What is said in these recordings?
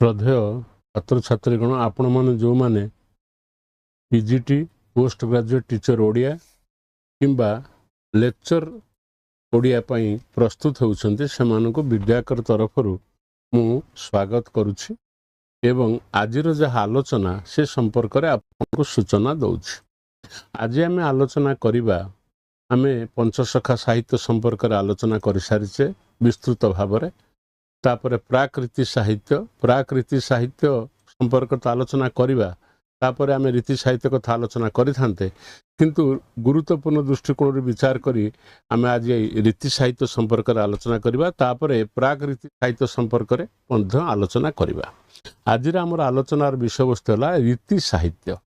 श्रद्धेय छात्र छात्रीगण आपण मैंने जो मैंने PGT post graduate teacher Odia किंबा लेक्चर ओडिया पई प्रस्तुत होउछन्ते सेमानको विद्याकर तरफरु मु स्वागत करुछि एवं आजिर जहा आलोचना से संपर्क रे आपनको सूचना दउछि। आज आमे आलोचना करिबा आमे पंचसखा साहित्य संपर्क रे आलोचना करि सारिछे विस्तृत भाबरे। तापर प्राकृति साहित्य संपर्क तो आलोचना करिबा। तापर आमे रीति साहित्य कथा आलोचना करिथान्ते किंतु गुरुत्वपूर्ण दृष्टिकोण विचार करी आमे आज रीति साहित्य संपर्क रे आलोचना करिबा। तापर प्राकृति साहित्य संपर्क रे मध्य आलोचना करिबा। आज हमर आलोचनार विषय वस्तु हला रीति साहित्य।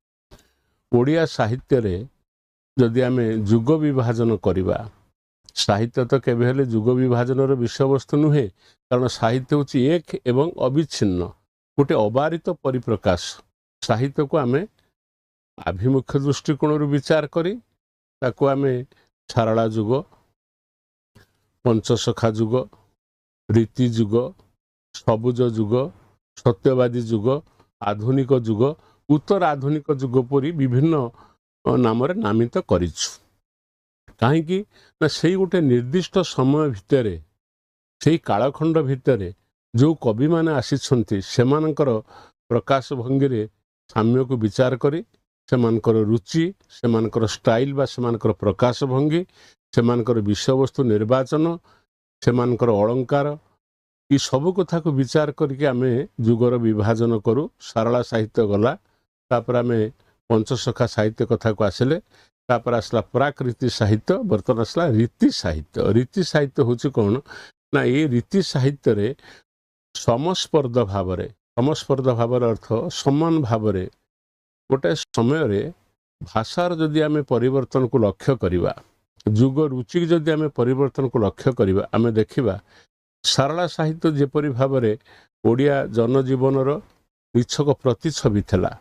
ओडिया साहित्य रे जदि आमे जुग विभाजन करिबा, साहित्य तो केबे हेले जुग विभाजन विषय वस्तु नुहे, कारण साहित्य होची एक एवं अविच्छिन्न गोटे अबारित परिप्रकाश। साहित्य को आमे आभिमुख्य दृष्टिकोण विचार करी ताको आमे सारला जुग, पंचसखा जुग, रीति जुग, सबुज जुग, सत्यवादी जुग, आधुनिक जुग, उत्तर आधुनिक जुग परी विभिन्न नाम नामित करिछु। कहीं ना से गोटे निर्दिष्ट समय भितर से कालखंड भितर जो कवि माने आसीछन्ति सेमानकर प्रकाश भंगी रे साम्य को विचार करी सेमानकर रुचि, सेमानकर स्टाइल बा सेमानकर प्रकाश भंगी, सेमानकर विषय वस्तु निर्वाचन, सेमानकर अलंकार, ये सब कथा को विचार करके आमे जुगर विभाजन करू। सारला साहित्य गला, तापर आमे पंचसखा साहित्य कथा को आसिले, तापर आसला प्राकृति साहित्य, बर्तमान आसला रीति साहित्य। रीति साहित्य होची कौन ना ये रीति साहित्य रे समस्पर्ध भाव अर्थ समान भाव गोटे समय रे भाषार जदि आमे परिवर्तन को लक्ष्य करिबा, जुग रुचि जदि आमे परिवर्तन को लक्ष्य करिबा, आमे देखिबा सारला साहित्य जेपरि भाव रे ओडिया जनजीवनर निछक प्रतिछवि थिला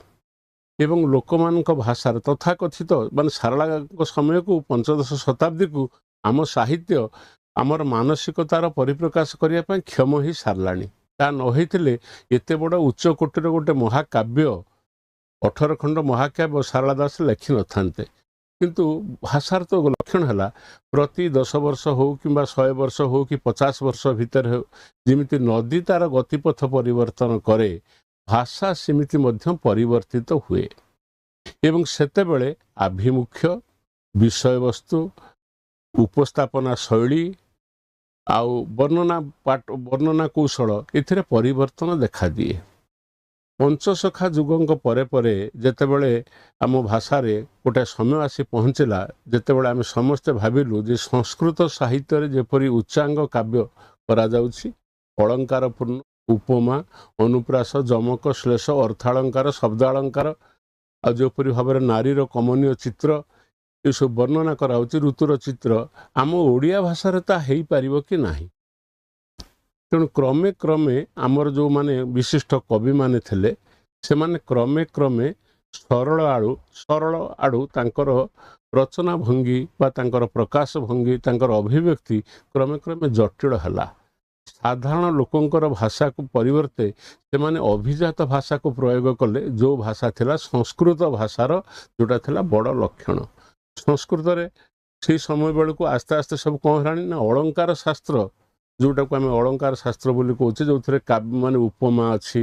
एवं लोकमानक भाषार तथाकथित मान सारला समय को पंचदश शताब्दी को आम साहित्य आमर मानसिकतार परिप्रकाश करिया पय क्षम ही सारलानी। ता न होइथिले एते बड़ उच्च कोटिर गोटे महाकाव्य 18 खंड महाकाव्य सारला दास लेखि न थान्ते। किंतु भाषार तो लक्षण है प्रति 10 वर्ष हो कि 100 वर्ष हो कि 50 वर्ष भितर हो, जिमिति नदी तार गतिपथ परिवर्तन करे भाषा सेमिति मध्य परिवर्तित हुए एवं सेतेबेले आभिमुख्य, विषय वस्तु, उपस्थापना शैली आउ वर्णना कौशल एथिरे परिवर्तन देखा दिए। पंचसखा जुगंक परे परे जेतेबेले आम भाषा रे गोटे समय आसी पहुँचला, जेतेबेले आमे समस्ते भाविलु जे संस्कृत साहित्य रे जेपरि उच्चांग काव्य करा जाउछि, अलंकारपूर्ण उपमा, अनुप्रास, जमक, श्लेष, अर्थालंकार, शब्दालंकार आ जोपरि भाव नारीर कमनीय चित्र ये सब वर्णना कराउछि, ऋतुर चित्र आम ओडिया भाषा रे ता हेई पारिबो कि नाही। तेणु क्रमे क्रमे आमर जो माने विशिष्ट कवि माने थिले से माने क्रमे क्रमे सरल आड़ू तांकर रचना भंगी बा तांकर प्रकाश भंगी, तांकर अभिव्यक्ति क्रमे क्रमे जटिल हला। साधारण लोकंकर भाषा को परिवर्ते से माने अभिजात भाषा को प्रयोग कले, जो भाषा थिला संस्कृत भाषार जोटा थिला बड़ लक्षण। संस्कृत रे से समय बेल को आस्ते आस्ते सब कौन हलानी ना अलंकार शास्त्र, जोटा को आमे अलंकार शास्त्र बोली कहूचे, जो थे काव्य माने उपमा अच्छी,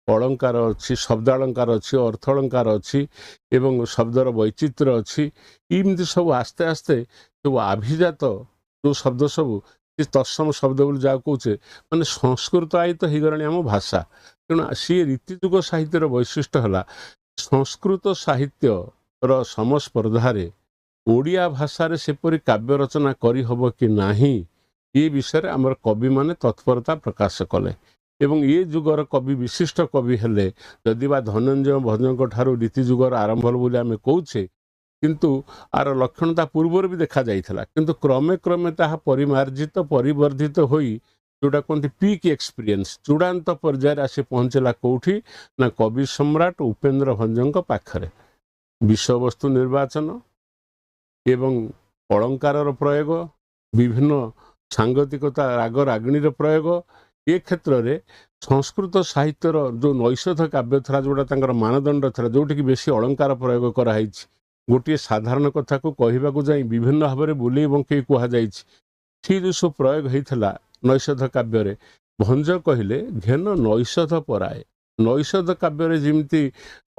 अलंकार अच्छी, शब्दालंकार अच्छी, अर्थ अलंकार अच्छी एवं शब्दर वैचित्र अच्छी। इमती सब आस्ते आस्ते जो अभिजात जो शब्द सब तत्सम शब्द बोली जहाँ कौचे माने संस्कृत आयित हो गलानी आम भाषा। तेणु सी रीतिजुग साहित्यर वैशिष्ट्य है संस्कृत साहित्यर समस्पर्धारे ओडिया भाषा रे सेपरि काव्य रचना करी हबो कि नाही, ये विषय आमर कवि माने तत्परता प्रकाश कले एवं ये जुगर कवि विशिष्ट कवि हेले जदि बा धनंजय भंजक ठारू रीति जुगर आरंभ बोली आमे कहूचे, किंतु आर लक्षणता पूर्वर भी देखा जाइथला, किंतु क्रमे क्रमे ताहा परिमार्जित परिवर्धित होई जोटा कहते पीक एक्सपीरियंस चूड़ांत पर्यायर आसी पहुंचला कौठी ना कवि सम्राट उपेन्द्र भंजक पाखरे। विषय वस्तु निर्वाचन एवं अलंकार प्रयोग, विभिन्न सांगतिकता राग रागिणीर प्रयोग ए क्षेत्र में संस्कृत साहित्यर जो नैषध काव्य था जोटा मानदंड था जोटि बेसी अलंकार प्रयोग कराई गोटे साधारण कथा को कहवाक जाई विभिन्न भाव में बुले बंकई कहुई सी जो सब प्रयोग होता नैषध काव्य भंज कहले घेन नैषध पराए नैषध काव्य जमी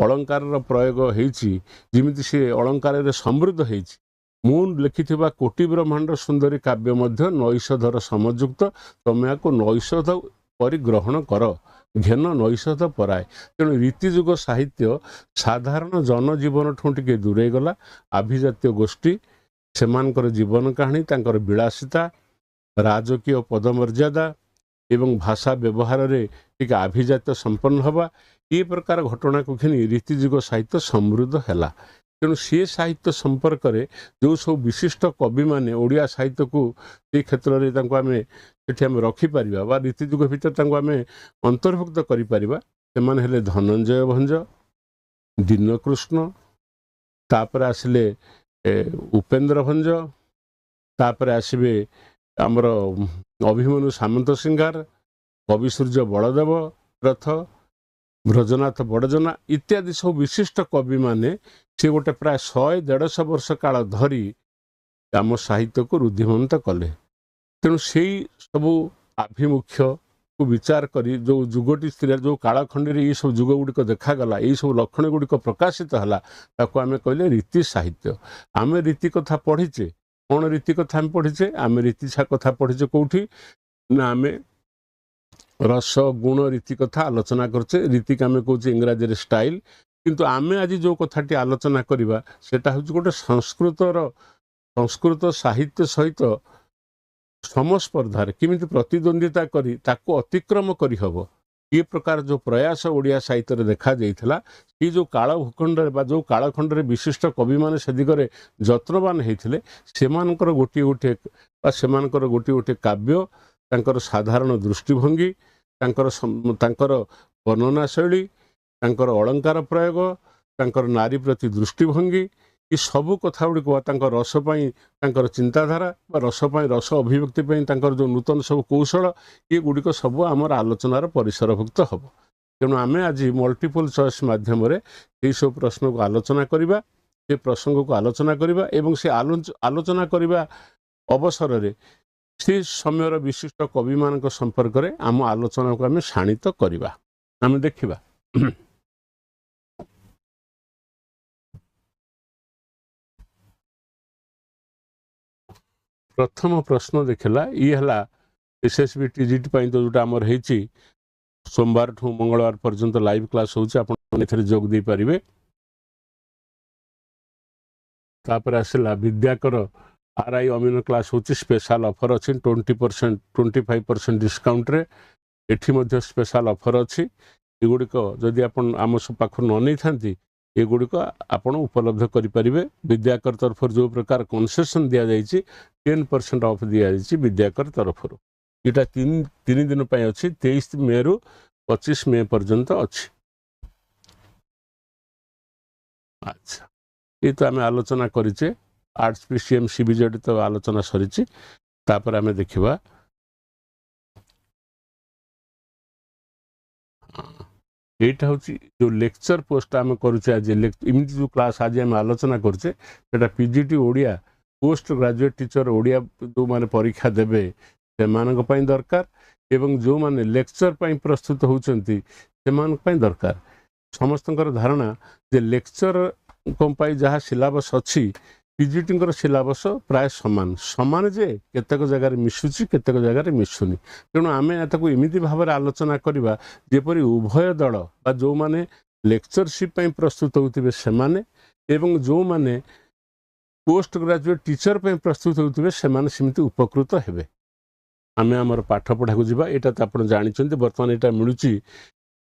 अलंकार प्रयोग होती सी अलंकार समृद्ध हो मु लिखिथिबा कोटि ब्रह्मांड सुंदरी काव्य मध्य नैषधर समयुक्त तमे को नैषध परिग्रहण कर घेन नैषध पराए तेणु रीतिजुग साहित्य साधारण जनजीवन ठूँ टिके दूरे गला आभिजातीय गोष्ठी सेमानकर जीवन कहानी तांकर विलासिता राजकीय पदमर्यादा एवं भाषा व्यवहार रे टिके आभिजात्य संपन्न हवा ये प्रकार घटना को घिनी रीतिजुग साहित्य समृद्ध हैला तेणु सी साहित्य संपर्क में जो सब विशिष्ट कवि माने ओडिया साहित्य को ये क्षेत्र में आम रखिपर रीतिजुग भितर आम अंतर्भुक्त करें धनंजय भंज दीनकृष्ण तापर आसिले उपेन्द्र भंज तापर आसवे आमर अभिमन्यु सामंत सिंगार कवि सूर्य बलदेव रथ ब्रजनाथ बड़जना इत्यादि सब विशिष्ट कवि माने से गोटे प्राय 100-150 वर्ष काल धरी आम साहित्य को रुद्धिमंत कले तेणु से सबू आभिमुख्य को विचार करी जो जुगटी स्थिर जो कालखंड ये सब जुग गुड़िक देखागला ये सब लक्षण गुड़िक प्रकाशित है आम कहले रीति साहित्य आम रीति कथा पढ़ीचे कौन रीति कथा आम पढ़ीचे आम रीति कथा पढ़ीचे कौटी ना आम रस गुण रीति कथा आलोचना करचे रीति आम कहे इंग्राजी स्टाइल किंतु आमे आज जो कथाटी आलोचना करवा सेटा हूँ गोटे संस्कृत साहित्य सहित समस्पर्धार किमित प्रतिद्वंदिता करी ताको अतिक्रम करी हबो ये प्रकार जो प्रयास ओडिया साहित्य देखा जाइथिला ये जो काल भूखंड जो कालखंड विशिष्ट कवि माने से दिगरे जत्नवान होते सेमानकर गोटे गोटे काव्य तांकर साधारण दृष्टिभंगी तांकर वर्णना शैली तांकर अलंकार प्रयोग तांकर नारी प्रति दृष्टिभंगी ये सबू कथा गुड़िक रसपाई चिंताधारा रसपाई रस अभिव्यक्ति जो नूतन सब कौशल ये गुड़िक सब आमर आलोचनार परिसरभुक्त हम तेणु आम आज मल्टीपल चॉइस माध्यम ये सब प्रश्न को आलोचना करवा से प्रसंग को आलोचना करवा एवं से आलोचना करवा अवसर रे से समय विशिष्ट कवि मान संपर्क में आम आलोचना को आम शाणित करवा आम देखा प्रथम प्रश्न देखला ये है एसएसबी टीजीटी तो जोटा आमर होती सोमवार ठू मंगलवार पर्यंत लाइव क्लास होती जोग दे पारे तापर आसला विद्याकर आरआई अमीन क्लास होची स्पेशल ऑफर अच्छी 20% 25% डिस्काउंट रे एठी मध्य स्पेशल ऑफर अच्छी एगुड़िक जदि आपण आम पाख न नहीं था एगुड़िक आपण उपलब्ध करें विद्याकर तरफ जो प्रकार कनसेसन दि जाइए 10% ऑफ दि जाइए विद्याकर तरफ यहाँ तीन दिन अच्छी 23 मे रु 25 मे पर्यंत अच्छी अच्छा ये तो आम आलोचना करें आर्ट्स पीसीएम सीबीजेड तो आलोचना सरी तापर आम देखा यहाँ हूँ जो लेक्चर पोस्ट आम करुचे आज इमती जो क्लास आज आम आलोचना करुचे PGT Odia post graduate teacher Odia जो माने परीक्षा देवे से दरकार एवं जो माने लेक्चर प्रस्तुत होती दरकार समस्त धारणा जे लेक्चर जहाँ सिलेबस अच्छी पीजीटी सिलेबस प्राय सामान सामान जे केतक जगार मिसुची केतक जगार मिसुनी तेणु आम एमती भाव में आलोचना करवा जेपरी उभय दल बा जो माने लेक्चरशिप प्रस्तुत होते एवं जो माने पोस्ट ग्रेजुएट टीचर प्रस्तुत होते सेमती उपकृत हेबे आम आमर पाठ पढ़ा को जावा यहाँ तो आप जानते बर्तमान यहाँ मिलूँ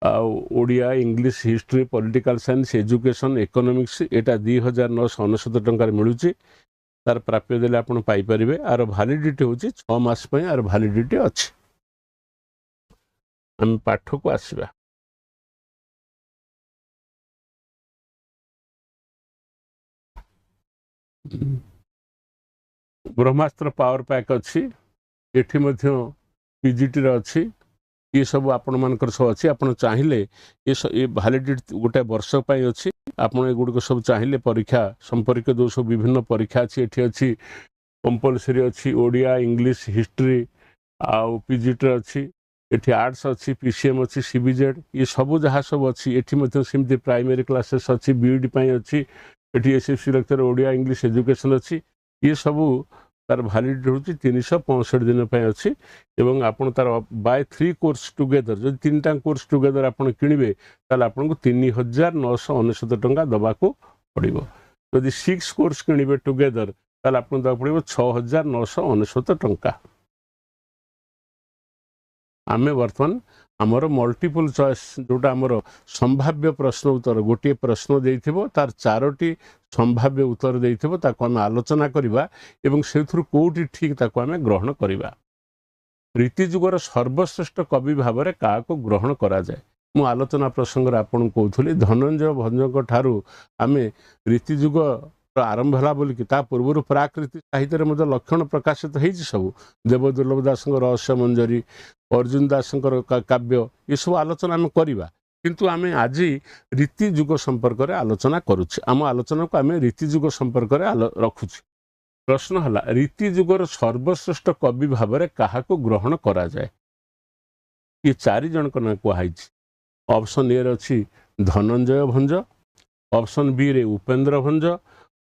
Odia English history political science education economics यहाँ 2999 टंकार मिलूँ तार प्राप्य देले आप पाइपर आर भैलिडिटी हूँ 6 मास आर भैलिडिटी अच्छी आम पाठ को आसवा ब्रह्मास्त्र पावर पैक अच्छी एठी मध्य पीजीटी रे अच्छी ये सब आपण मानकर सब अच्छी आप चाहिए ये भैलिडिटी गोटे वर्ष अच्छी आप एगुड़िक सब चाहिए परीक्षा संपर्क जो सब विभिन्न परीक्षा अच्छी एठी अच्छी कंपलसरी अच्छी ओडिया इंग्लिश हिस्ट्री आउ पीजीटी अच्छी एठी आर्ट्स अच्छी पीसीएम अच्छी सीबीजेड ये सब जहाँ सब अच्छी एठी सेमती प्राइमरी क्लासेस अच्छी बीईडी अच्छी एठी SSC lecture Odia English education अच्छी ये सब तार भैलिडिटी हूँ 365 दिन अच्छी एवं आपन तार बाय 3 कोर्स टुगेदर जो 3टा कोर्स टुगेदर आपन किणवे ताल आपन को 3999 टंका दबाको पड़िबो यदि 6 कोर्स किणवे टुगेदर ताल आपन दबा पड़िबो 6999 टंका। आमे वर्तमान आमर मल्टीपल चॉइस जोटा आमर संभाव्य प्रश्न उत्तर गोटे प्रश्न देइथिबो तार 4टी संभाव्य उत्तर देइथिबो ताको आमे आलोचना करिबा एवं सेथुर कोठी ठीक ताको आमे ग्रहण करिबा। रीतिजुगर सर्वश्रेष्ठ कवि भाव में क्या ग्रहण करा जाए मु आलोचना प्रसंग आपन कहूली धनंजय भंजक ठारू आमे रीतिजुग आरंभ है बोलिकी पूर्व प्राकृतिक साहित्य लक्षण प्रकाशित हो सब देवदुर्लभ दास रहस्य मंजरी अर्जुन दास काव्य ये सब आलोचना आम करवा किंतु आम आज रीतिजुग संपर्क में आलोचना करुचे आम आलोचना को आम रीतिजुग संपर्क में रखुचे। प्रश्न है रीतिजुगर सर्वश्रेष्ठ कवि भाव में क्या ग्रहण करा जाए ये 4 जन ना कहुई ऑप्शन ए अच्छी धनंजय भंज ऑप्शन बी रे उपेन्द्र भंज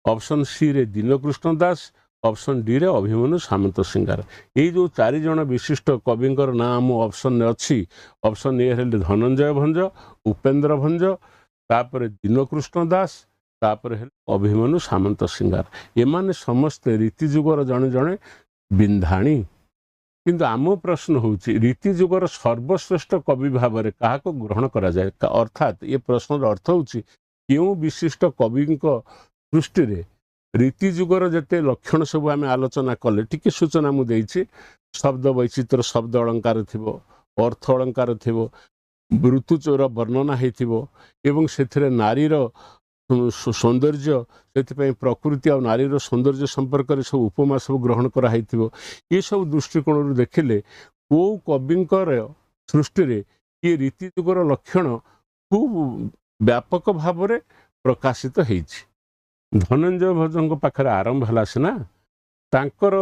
ऑप्शन सी रे दीनकृष्ण दास ऑप्शन डी रे अभिमन्यु सामंत सिंगार ये जो 4 जन विशिष्ट कविंकर नाम ऑप्शन अच्छी ऑप्शन ए हेले धनंजय भंज उपेन्द्र भंज तापर दीनकृष्ण दास तापर हेले अभिमन्यु सामंत सिंगार एमाने समस्ते रीतिजुगर जड़े जड़े बिंधाणी किंतु आम प्रश्न होची रीतिजुगर सर्वश्रेष्ठ कवि भाव में क्या ग्रहण करा जाए अर्थात ये प्रश्न अर्थ होची क्यों विशिष्ट कवि दृष्टि रे रीतिजुगर जिते लक्षण सब आम आलोचना कले टिके सूचना मुझे शब्द वैचित्र शब्द अलंकार थी अर्थ अलंकार थी ऋतुचोर वर्णना हो से नारीर सौंदर्य से प्रकृति और नारीर सौंदर्य संपर्क में सब उपमा सब ग्रहण कराई ये सब दृष्टिकोण देखिले को कविंकर सृष्टि रे ये रीतिजुगर लक्षण खूब व्यापक भाव में प्रकाशित होइछि। धनंजय भंजक पाखरे आरंभ है सीना तांकर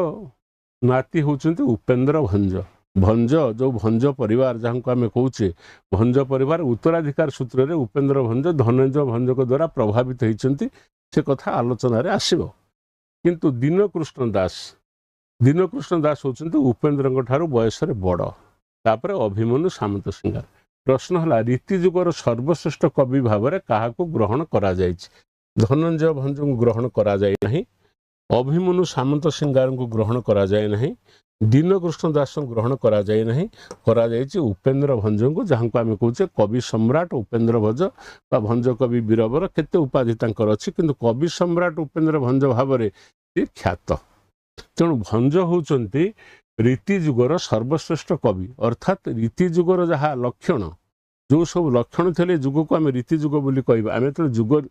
नाती होचंती उपेन्द्र भंज भंज जो भंज परिवार जहाँ को आम कौचे भंज परिवार उत्तराधिकार सूत्र में उपेन्द्र भंज धनंजय भंजक द्वारा प्रभावित होती से कथा आलोचन आसब किंतु दीनकृष्ण दास होचंती उपेन्द्र ठारू बयस बड़ तापर अभिमन्यु सामंत सिंगार। प्रश्न है रीतिजुगर सर्वश्रेष्ठ कवि भाव में क्या ग्रहण करा जाए धनंजय भंज को ग्रहण करा जाए नहीं अभिमन्यु सामंत सिंगार को ग्रहण करा जाए नहीं दीनकृष्ण दास को ग्रहण करा जाए नहीं करा जाए उपेन्द्र भंज को जहाँ को आम कहे कवि सम्राट उपेन्द्र भंज बा भंज कवि वीरवर केते उपाधि तांकर अच्छी किंतु कवि सम्राट उपेन्द्र भंज भाव में ख्यात तेणु भंज होचंती रीतिजुगर सर्वश्रेष्ठ कवि अर्थात रीतिजुगर जहाँ लक्षण जो सब लक्षण थे जुग को आम रीतिजुग बोली कहबा आम तो जुग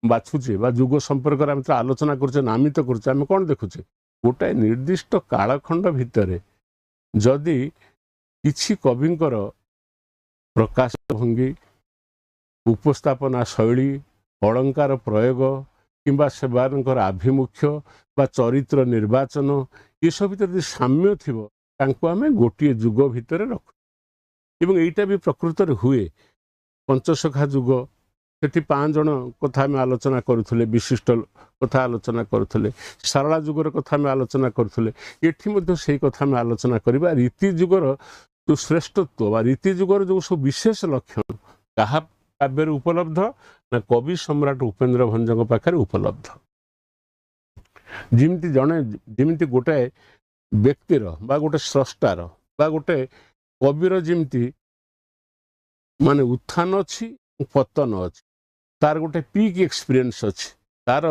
बाछुचे बा जुग संपर्क आम तो आलोचना करछे नामित करछे आम कौन देखुचे गोटाए निर्दिष्ट कालखंड भितर जदि किछि कविंकर प्रकाश भंगी उपस्थापना शैली अलंकार प्रयोग किंबा सेवानकर आभिमुख्य बा चरित्र निर्वाचन ये सब भीतर साम्य थिबो तांको आमे गोटिए जुग भितर रखु एवं एटा भी प्रकृत रे हुए पंचसखा जुग सेठी 5 जन कथा में आलोचना करुथले विशिष्ट कथा आलोचना करुथले सारला जुगर कथा में आलोचना करुथले एठी मध्ये सेही कथा में आलोचना करबा रीति जुगर जो श्रेष्ठत्व बा रीति जुगर जो सब विशेष लक्षण कहा काव्य उपलब्ध ना कवि सम्राट उपेन्द्र भंजक पाखरे उपलब्ध जिमती जने जिमती गोटे व्यक्तिर बा गोटे स्रष्टार बा गोटे कविर जिमती माने उत्थान अच्छी पतन अच्छी तार गोटे पीक एक्सपीरियंस अच्छी तार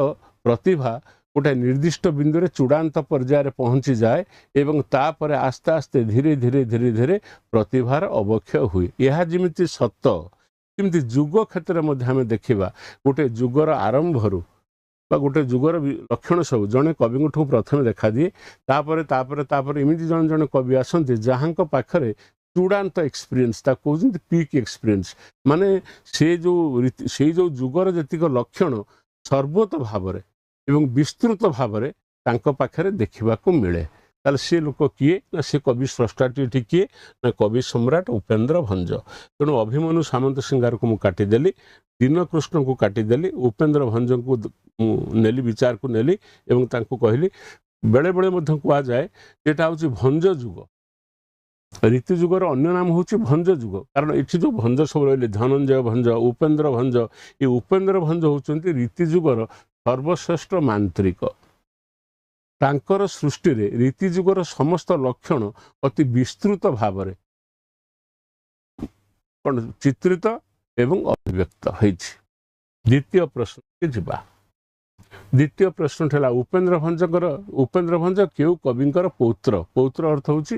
प्रतिभा गोटे निर्दिष्ट बिंदु रे चूड़ांत पर्यायर पहुंची जाए एवं तापर आस्ते आस्ते धीरे धीरे धीरे धीरे प्रतिभार अवक्षय हुए यह जिमिति सत्य किमती जुग क्षेत्र में आम देखा गोटे जुगर आरंभरू बा गोटे जुगर लक्षण सब जड़े कवि प्रथम देखा दिए तापर तापर तापर एमती जन जन कवि आसते जहाँ पाखरे ଚୂଡ଼ାନ୍ତ ଏକ୍ସପିରିଏନ୍ସ ତାକୁ କହୁଛନ୍ତି ପିକ୍ ଏକ୍ସପିରିଏନ୍ସ ମାନେ ସେଇ ଯେଉଁ ଯୁଗର ଯେତିକ ଲକ୍ଷଣ ସର୍ବତ ଭାବରେ ଏବଂ ବିସ୍ତୃତ ଭାବରେ ତାଙ୍କ ପାଖରେ ଦେଖିବାକୁ ମିଳେ। ତାହେଲେ ସେ ଲୋକ କିଏ ନା ସେ କବି ସ୍ରଷ୍ଟାଟି ଏଠି କିଏ ନା କବି ସମ୍ରାଟ ଉପେନ୍ଦ୍ର ଭଞ୍ଜ। ତେଣୁ ଅଭିମନ୍ୟୁ ସାମନ୍ତ ସିଂହାରକୁ ମୁଁ କାଟିଦେଲି, ଦୀନକୃଷ୍ଣଙ୍କୁ କାଟିଦେଲି, ଉପେନ୍ଦ୍ର ଭଞ୍ଜଙ୍କୁ ନେଲି ବିଚାରକୁ ନେଲି ଏବଂ ତାଙ୍କୁ କହିଲି ବେଳେବେଳେ ମଧ୍ୟ କୁହାଯାଏ ଏଇଟା ହେଉଛି ଭଞ୍ଜ ଯୁଗ। ରୀତି ଯୁଗର ଅନ୍ୟ ନାମ ହେଉଛି ଭଞ୍ଜ ଯୁଗ, କାରଣ ଏଠି ଯେଉଁ ଭଞ୍ଜ ସବୁ ରହିଲେ ଧନଞ୍ଜୟ ଭଞ୍ଜ, ଉପେନ୍ଦ୍ର ଭଞ୍ଜ, ଏ ଉପେନ୍ଦ୍ର ଭଞ୍ଜ ହେଉଛନ୍ତି ରୀତି ଯୁଗର ସର୍ବଶ୍ରେଷ୍ଠ ମାନ୍ତ୍ରିକ। ତାଙ୍କର ସୃଷ୍ଟିରେ ରୀତି ଯୁଗର ସମସ୍ତ ଲକ୍ଷଣ ଅତି ବିସ୍ତୃତ ଭାବରେ ଚିତ୍ରିତ ଏବଂ ଅଭିବ୍ୟକ୍ତ ହେଇଛି। ଦ୍ୱିତୀୟ ପ୍ରଶ୍ନକୁ ଯିବା। ଦ୍ୱିତୀୟ ପ୍ରଶ୍ନଟି ହେଲା ଉପେନ୍ଦ୍ର ଭଞ୍ଜ କେଉଁ କବିଙ୍କର ପୌତ୍ର? ପୌତ୍ର ଅର୍ଥ ହେଉଛି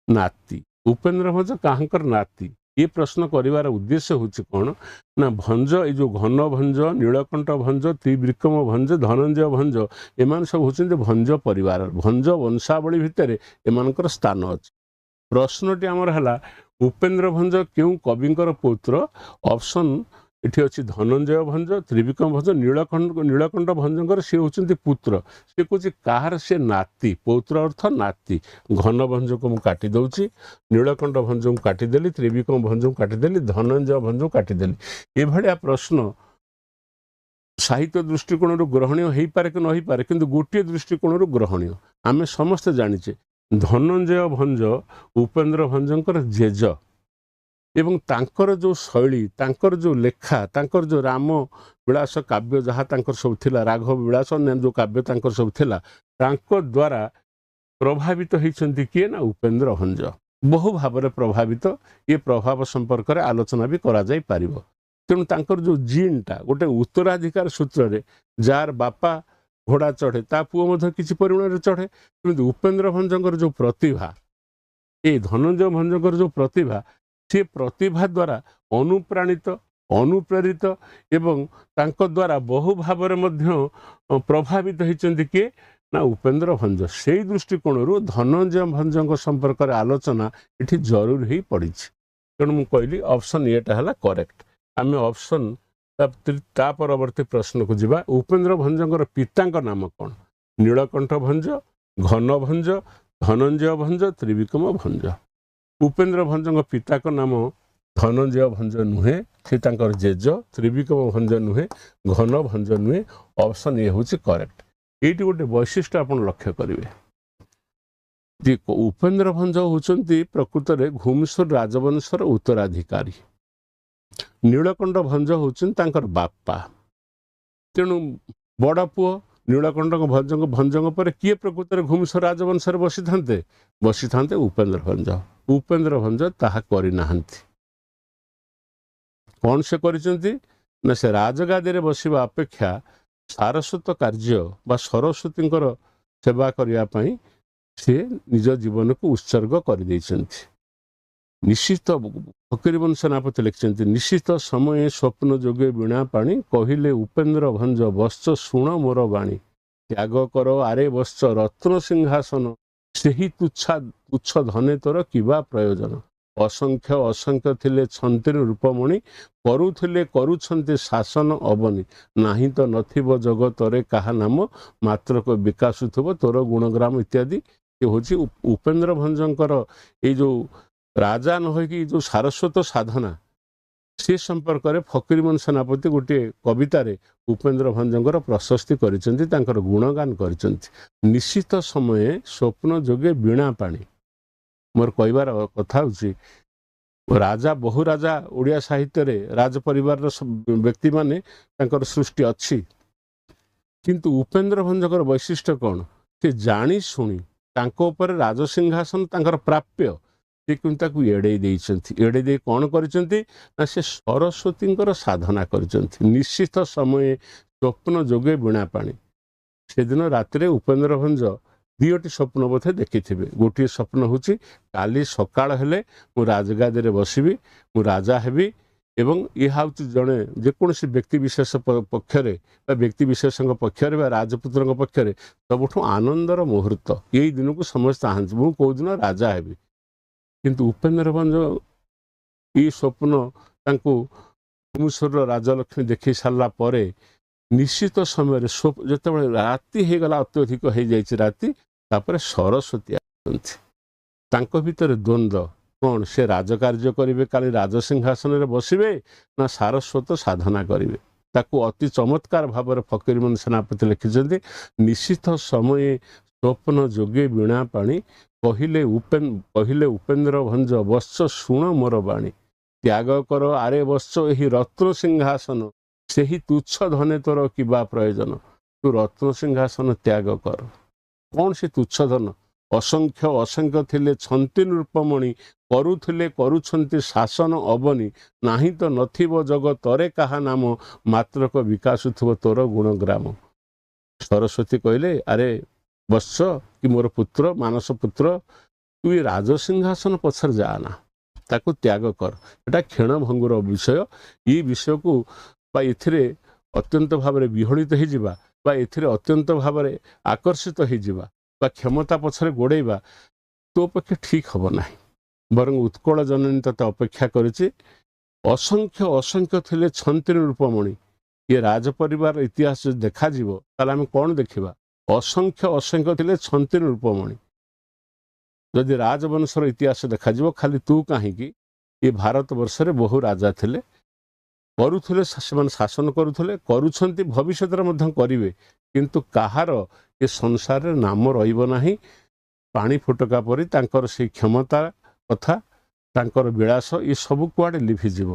ନାତି। ଉପେନ୍ଦ୍ର ଭଞ୍ଜ କାହାଙ୍କର ନାତି? ଏ ପ୍ରଶ୍ନ କରିବାର ଉଦ୍ଦେଶ୍ୟ ହେଉଛି କ'ଣ ନା ଭଞ୍ଜ, ଏଇ ଯେଉଁ ଘନ ଭଞ୍ଜ, ନୀଳକଣ୍ଠ ଭଞ୍ଜ, ତ୍ରିବିକ୍ରମ ଭଞ୍ଜ, ଧନଞ୍ଜୟ ଭଞ୍ଜ, ଏମାନେ ସବୁ ହେଉଛନ୍ତି ଭଞ୍ଜ ପରିବାର। ଭଞ୍ଜ ବଂଶାବଳୀ ଭିତରେ ଏମାନଙ୍କର ସ୍ଥାନ ଅଛି। ପ୍ରଶ୍ନଟି ଆମର ହେଲା ଉପେନ୍ଦ୍ର ଭଞ୍ଜ କେଉଁ କବିଙ୍କର ପୌତ୍ର? ଅପସନ୍ ଏଠି ଅଛି ଧନଞ୍ଜୟ ଭଞ୍ଜ, ତ୍ରିବିକ୍ରମ ଭଞ୍ଜ, ନୀଳକଣ୍ଠ ଭଞ୍ଜଙ୍କର ସେ ହେଉଛନ୍ତି ପୁତ୍ର। ସେ କହୁଛି କାହାର ସେ ନାତି? ପୌତ୍ର ଅର୍ଥ ନାତି। ଘନ ଭଞ୍ଜକୁ ମୁଁ କାଟି ଦେଉଛି, ନୀଳକଣ୍ଠ ଭଞ୍ଜକୁ କାଟିଦେଲି, ତ୍ରିବିକ୍ରମ ଭଞ୍ଜକୁ କାଟିଦେଲି, ଧନଞ୍ଜୟ ଭଞ୍ଜକୁ କାଟିଦେଲି। ଏଭଳିଆ ପ୍ରଶ୍ନ ସାହିତ୍ୟ ଦୃଷ୍ଟିକୋଣରୁ ଗ୍ରହଣୀୟ ହେଇପାରେ କି ନ ହେଇପାରେ, କିନ୍ତୁ ଗୋଟିଏ ଦୃଷ୍ଟିକୋଣରୁ ଗ୍ରହଣୀୟ। ଆମେ ସମସ୍ତେ ଜାଣିଛେ ଧନଞ୍ଜୟ ଭଞ୍ଜ ଉପେନ୍ଦ୍ର ଭଞ୍ଜଙ୍କର ଜେଜ ଏବଂ ତାଙ୍କର ଯେଉଁ ଶୈଳୀ, ତାଙ୍କର ଯେଉଁ ଲେଖା, ତାଙ୍କର ଯେଉଁ ରାମ ବିଳାସ କାବ୍ୟ ଯାହା ତାଙ୍କର ସବୁ ଥିଲା, ରାଘବ ବିଳାସ ଅନ୍ୟାନ୍ୟ ଯେଉଁ କାବ୍ୟ ତାଙ୍କର ସବୁ ଥିଲା, ତାଙ୍କ ଦ୍ୱାରା ପ୍ରଭାବିତ ହେଇଛନ୍ତି କିଏ ନା ଉପେନ୍ଦ୍ର ଭଞ୍ଜ। ବହୁ ଭାବରେ ପ୍ରଭାବିତ। ଏ ପ୍ରଭାବ ସମ୍ପର୍କରେ ଆଲୋଚନା ବି କରାଯାଇପାରିବ। ତେଣୁ ତାଙ୍କର ଯେଉଁ ଜିନ୍ଟା ଗୋଟେ ଉତ୍ତରାଧିକାର ସୂତ୍ରରେ, ଯାହାର ବାପା ଘୋଡ଼ା ଚଢ଼େ ତା ପୁଅ ମଧ୍ୟ କିଛି ପରିମାଣରେ ଚଢ଼େ। କିନ୍ତୁ ଉପେନ୍ଦ୍ର ଭଞ୍ଜଙ୍କର ଯେଉଁ ପ୍ରତିଭା, ଏ ଧନଞ୍ଜୟ ଭଞ୍ଜଙ୍କର ଯେଉଁ ପ୍ରତିଭା, ସେ ପ୍ରତିଭା ଦ୍ୱାରା ଅନୁପ୍ରାଣିତ, ଅନୁପ୍ରେରିତ ଏବଂ ତାଙ୍କ ଦ୍ୱାରା ବହୁ ଭାବରେ ମଧ୍ୟ ପ୍ରଭାବିତ ହେଇଛନ୍ତି କିଏ ନା ଉପେନ୍ଦ୍ର ଭଞ୍ଜ। ସେଇ ଦୃଷ୍ଟିକୋଣରୁ ଧନଞ୍ଜୟ ଭଞ୍ଜଙ୍କ ସମ୍ପର୍କରେ ଆଲୋଚନା ଏଠି ଜରୁରୀ ହେଇ ପଡ଼ିଛି। ତେଣୁ ମୁଁ କହିଲି ଅପସନ୍ ଏଟା ହେଲା କରେକ୍ଟ। ଆମେ ଅପସନ୍ ତା ପରବର୍ତ୍ତୀ ପ୍ରଶ୍ନକୁ ଯିବା। ଉପେନ୍ଦ୍ର ଭଞ୍ଜଙ୍କର ପିତାଙ୍କ ନାମ କ'ଣ? ନୀଳକଣ୍ଠ ଭଞ୍ଜ, ଘନ ଭଞ୍ଜ, ଧନଞ୍ଜୟ ଭଞ୍ଜ, ତ୍ରିବିକ୍ରମ ଭଞ୍ଜ। ଉପେନ୍ଦ୍ର ଭଞ୍ଜଙ୍କ ପିତାଙ୍କ ନାମ ଧନଞ୍ଜୟ ଭଞ୍ଜ ନୁହେଁ, ସେ ତାଙ୍କର ଜେଜ। ତ୍ରିବିକ୍ରମ ଭଞ୍ଜ ନୁହେଁ, ଘନ ଭଞ୍ଜ ନୁହେଁ। ଅପସନ୍ ଏ ହେଉଛି କରେକ୍ଟ। ଏଇଠି ଗୋଟେ ବୈଶିଷ୍ଟ୍ୟ ଆପଣ ଲକ୍ଷ୍ୟ କରିବେ ଯେ ଉପେନ୍ଦ୍ର ଭଞ୍ଜ ହେଉଛନ୍ତି ପ୍ରକୃତରେ ଘୁମସୁର ରାଜବଂଶର ଉତ୍ତରାଧିକାରୀ। ନୀଳକଣ୍ଠ ଭଞ୍ଜ ହେଉଛନ୍ତି ତାଙ୍କର ବାପା। ତେଣୁ ବଡ଼ ପୁଅ ନୀଳକଣ୍ଠ ଭଞ୍ଜଙ୍କ ପରେ କିଏ ପ୍ରକୃତରେ ଘୁମସୁର ରାଜବଂଶରେ ବସିଥାନ୍ତେ ଉପେନ୍ଦ୍ର ଭଞ୍ଜ। ଉପେନ୍ଦ୍ର ଭଞ୍ଜ ତାହା କରିନାହାନ୍ତି। କ'ଣ ସେ କରିଛନ୍ତି ନା ସେ ରାଜଗାଦିରେ ବସିବା ଅପେକ୍ଷା ସାରସ୍ୱତ କାର୍ଯ୍ୟ ବା ସରସ୍ୱତୀଙ୍କର ସେବା କରିବା ପାଇଁ ସେ ନିଜ ଜୀବନକୁ ଉତ୍ସର୍ଗ କରିଦେଇଛନ୍ତି। ନିଶ୍ଚିତ ଫକୀରମୋହନ ସେନାପତି ଲେଖିଛନ୍ତି, ନିଶ୍ଚିତ ସମୟେ ସ୍ୱପ୍ନ ଯୋଗେ ବୀଣା ପାଣି, କହିଲେ ଉପେନ୍ଦ୍ର ଭଞ୍ଜ ବତ୍ସ ଶୁଣ ମୋର ବାଣୀ। ତ୍ୟାଗ କର ଆରେ ବତ୍ସ ରତ୍ନ ସିଂହାସନ, ସେହି ତୁଚ୍ଛ ଧନେ ତୋର କିବା ପ୍ରୟୋଜନ। ଅସଂଖ୍ୟ ଅସଂଖ୍ୟ ଥିଲେ ଛନ୍ତିର ରୂପମଣି, କରୁଛନ୍ତି ଶାସନ ଅବନୀ। ନାହିଁ ତ ନଥିବ ଜଗତରେ କାହା ନାମ, ମାତ୍ରକ ବିକାଶୁଥିବ ତୋର ଗୁଣଗ୍ରାମ ଇତ୍ୟାଦି। ଏ ହେଉଛି ଉପେନ୍ଦ୍ର ଭଞ୍ଜଙ୍କର ଏଇ ଯେଉଁ ରାଜା ନ ହୋଇକି ଯେଉଁ ସାରସ୍ୱତ ସାଧନା, ସେ ସମ୍ପର୍କରେ ଫକୀରମୋହନ ସେନାପତି ଗୋଟିଏ କବିତାରେ ଉପେନ୍ଦ୍ର ଭଞ୍ଜଙ୍କର ପ୍ରଶସ୍ତି କରିଛନ୍ତି, ତାଙ୍କର ଗୁଣଗାନ କରିଛନ୍ତି। ନିଶ୍ଚିତ ସମୟେ ସ୍ୱପ୍ନ ଯୋଗେ ବୀଣା ପାଣି। ମୋର କହିବାର କଥା ହେଉଛି ରାଜା, ବହୁ ରାଜା ଓଡ଼ିଆ ସାହିତ୍ୟରେ ରାଜ ପରିବାରର ବ୍ୟକ୍ତିମାନେ ତାଙ୍କର ସୃଷ୍ଟି ଅଛି, କିନ୍ତୁ ଉପେନ୍ଦ୍ର ଭଞ୍ଜଙ୍କର ବୈଶିଷ୍ଟ୍ୟ କ'ଣ? ସେ ଜାଣି ଶୁଣି ତାଙ୍କ ଉପରେ ରାଜସିଂହାସନ ତାଙ୍କର ପ୍ରାପ୍ୟ, ସେ କିନ୍ତୁ ତାକୁ ଏଡ଼େଇ ଦେଇଛନ୍ତି। ଏଡ଼େଇ ଦେଇ କ'ଣ କରିଛନ୍ତି ନା ସେ ସରସ୍ୱତୀଙ୍କର ସାଧନା କରିଛନ୍ତି। ନିଶ୍ଚିତ ସମୟେ ସ୍ୱପ୍ନ ଯୋଗେ ବୀଣା ପାଣି। ସେଦିନ ରାତିରେ ଉପେନ୍ଦ୍ର ଭଞ୍ଜ ଦୁଇଟି ସ୍ୱପ୍ନ ବୋଧେ ଦେଖିଥିବେ। ଗୋଟିଏ ସ୍ୱପ୍ନ ହେଉଛି କାଲି ସକାଳ ହେଲେ ମୁଁ ରାଜଗାଦିରେ ବସିବି, ମୁଁ ରାଜା ହେବି ଏବଂ ଏହା ହେଉଛି ଜଣେ ଯେକୌଣସି ବ୍ୟକ୍ତିବିଶେଷ ପକ୍ଷରେ ବା ବ୍ୟକ୍ତିବିଶେଷଙ୍କ ପକ୍ଷରେ ବା ରାଜପୁତ୍ରଙ୍କ ପକ୍ଷରେ ସବୁଠୁ ଆନନ୍ଦର ମୁହୂର୍ତ୍ତ। ଏଇ ଦିନକୁ ସମସ୍ତେ ଚାହାନ୍ତି, ମୁଁ କେଉଁ ଦିନ ରାଜା ହେବି। କିନ୍ତୁ ଉପେନ୍ଦ୍ର ଭଞ୍ଜ ଏଇ ସ୍ୱପ୍ନ ତାଙ୍କୁ ଭୁବନେଶ୍ୱରର ରାଜଲକ୍ଷ୍ମୀ ଦେଖି ସାରିଲା ପରେ ନିଶ୍ଚିତ ସମୟରେ ଯେତେବେଳେ ରାତି ହେଇଗଲା, ଅତ୍ୟଧିକ ହେଇଯାଇଛି ରାତି, ତାପରେ ସରସ୍ୱତୀ ଆସନ୍ତି। ତାଙ୍କ ଭିତରେ ଦ୍ୱନ୍ଦ୍ୱ କ'ଣ? ସେ ରାଜକାର୍ଯ୍ୟ କରିବେ, କାଲି ରାଜସିଂହାସନରେ ବସିବେ, ନା ସାରସ୍ୱତ ସାଧନା କରିବେ? ତାକୁ ଅତି ଚମତ୍କାର ଭାବରେ ଫକୀରମୋହନ ସେନାପତି ଲେଖିଛନ୍ତି, ନିଶ୍ଚିତ ସମୟେ ସ୍ୱପ୍ନ ଯୋଗେ ବୀଣା ପାଣି, କହିଲେ ଉପେନ୍ଦ୍ର ଭଞ୍ଜ ବତ୍ସ ଶୁଣ ମୋର ବାଣୀ। ତ୍ୟାଗ କର ଆରେ ବତ୍ସ ଏହି ରତ୍ନ ସିଂହାସନ, ସେହି ତୁଚ୍ଛ ଧନେ ତୋର କିବା ପ୍ରୟୋଜନ। ତୁ ରତ୍ନ ସିଂହାସନ ତ୍ୟାଗ କର। କ'ଣ ସେ ତୁଚ୍ଛ ଧନ? ଅସଂଖ୍ୟ ଅସଂଖ୍ୟ ଥିଲେ ଛନ୍ତି ନୃପମଣି, କରୁଛନ୍ତି ଶାସନ ଅବନୀ। ନାହିଁ ତ ନଥିବ ଜଗ ତରେ କାହା ନାମ, ମାତ୍ରକ ବିକାଶୁଥିବ ତୋର ଗୁଣଗ୍ରାମ। ସରସ୍ୱତୀ କହିଲେ, ଆରେ ବତ୍ସ କି ମୋର ପୁତ୍ର, ମାନସ ପୁତ୍ର, ତୁ ଏ ରାଜସିଂହାସନ ପଛରେ ଯାଆନା, ତାକୁ ତ୍ୟାଗ କର। ଏଟା କ୍ଷଣଭଙ୍ଗୁର ବିଷୟ। ଏ ବିଷୟକୁ ବା ଏଥିରେ ଅତ୍ୟନ୍ତ ଭାବରେ ବିହଳିତ ହେଇଯିବା, ବା ଏଥିରେ ଅତ୍ୟନ୍ତ ଭାବରେ ଆକର୍ଷିତ ହେଇଯିବା, ବା କ୍ଷମତା ପଛରେ ଗୋଡ଼େଇବା ତୋ ପକ୍ଷେ ଠିକ୍ ହେବ ନାହିଁ। ବରଂ ଉତ୍କଳ ଜନନୀ ତତେ ଅପେକ୍ଷା କରିଛି। ଅସଂଖ୍ୟ ଅସଂଖ୍ୟ ଥିଲେ ଛନ୍ତି ନୃପମଣି। ଏ ରାଜ ପରିବାର ଇତିହାସ ଯଦି ଦେଖାଯିବ, ତାହେଲେ ଆମେ କ'ଣ ଦେଖିବା? ଅସଂଖ୍ୟ ଅସଂଖ୍ୟ ଥିଲେ ଛନ୍ତି ନୃପମଣି। ଯଦି ରାଜବଂଶର ଇତିହାସ ଦେଖାଯିବ, ଖାଲି ତୁ କାହିଁକି, ଏ ଭାରତ ବର୍ଷରେ ବହୁ ରାଜା ଥିଲେ, କରୁଥିଲେ, ସେମାନେ ଶାସନ କରୁଛନ୍ତି, ଭବିଷ୍ୟତରେ ମଧ୍ୟ କରିବେ, କିନ୍ତୁ କାହାର ଏ ସଂସାରରେ ନାମ ରହିବ ନାହିଁ। ପାଣି ଫୁଟକା ପରି ତାଙ୍କର ସେଇ କ୍ଷମତା କଥା, ତାଙ୍କର ବିଳାସ, ଏ ସବୁ କୁଆଡ଼େ ଲିଭିଯିବ।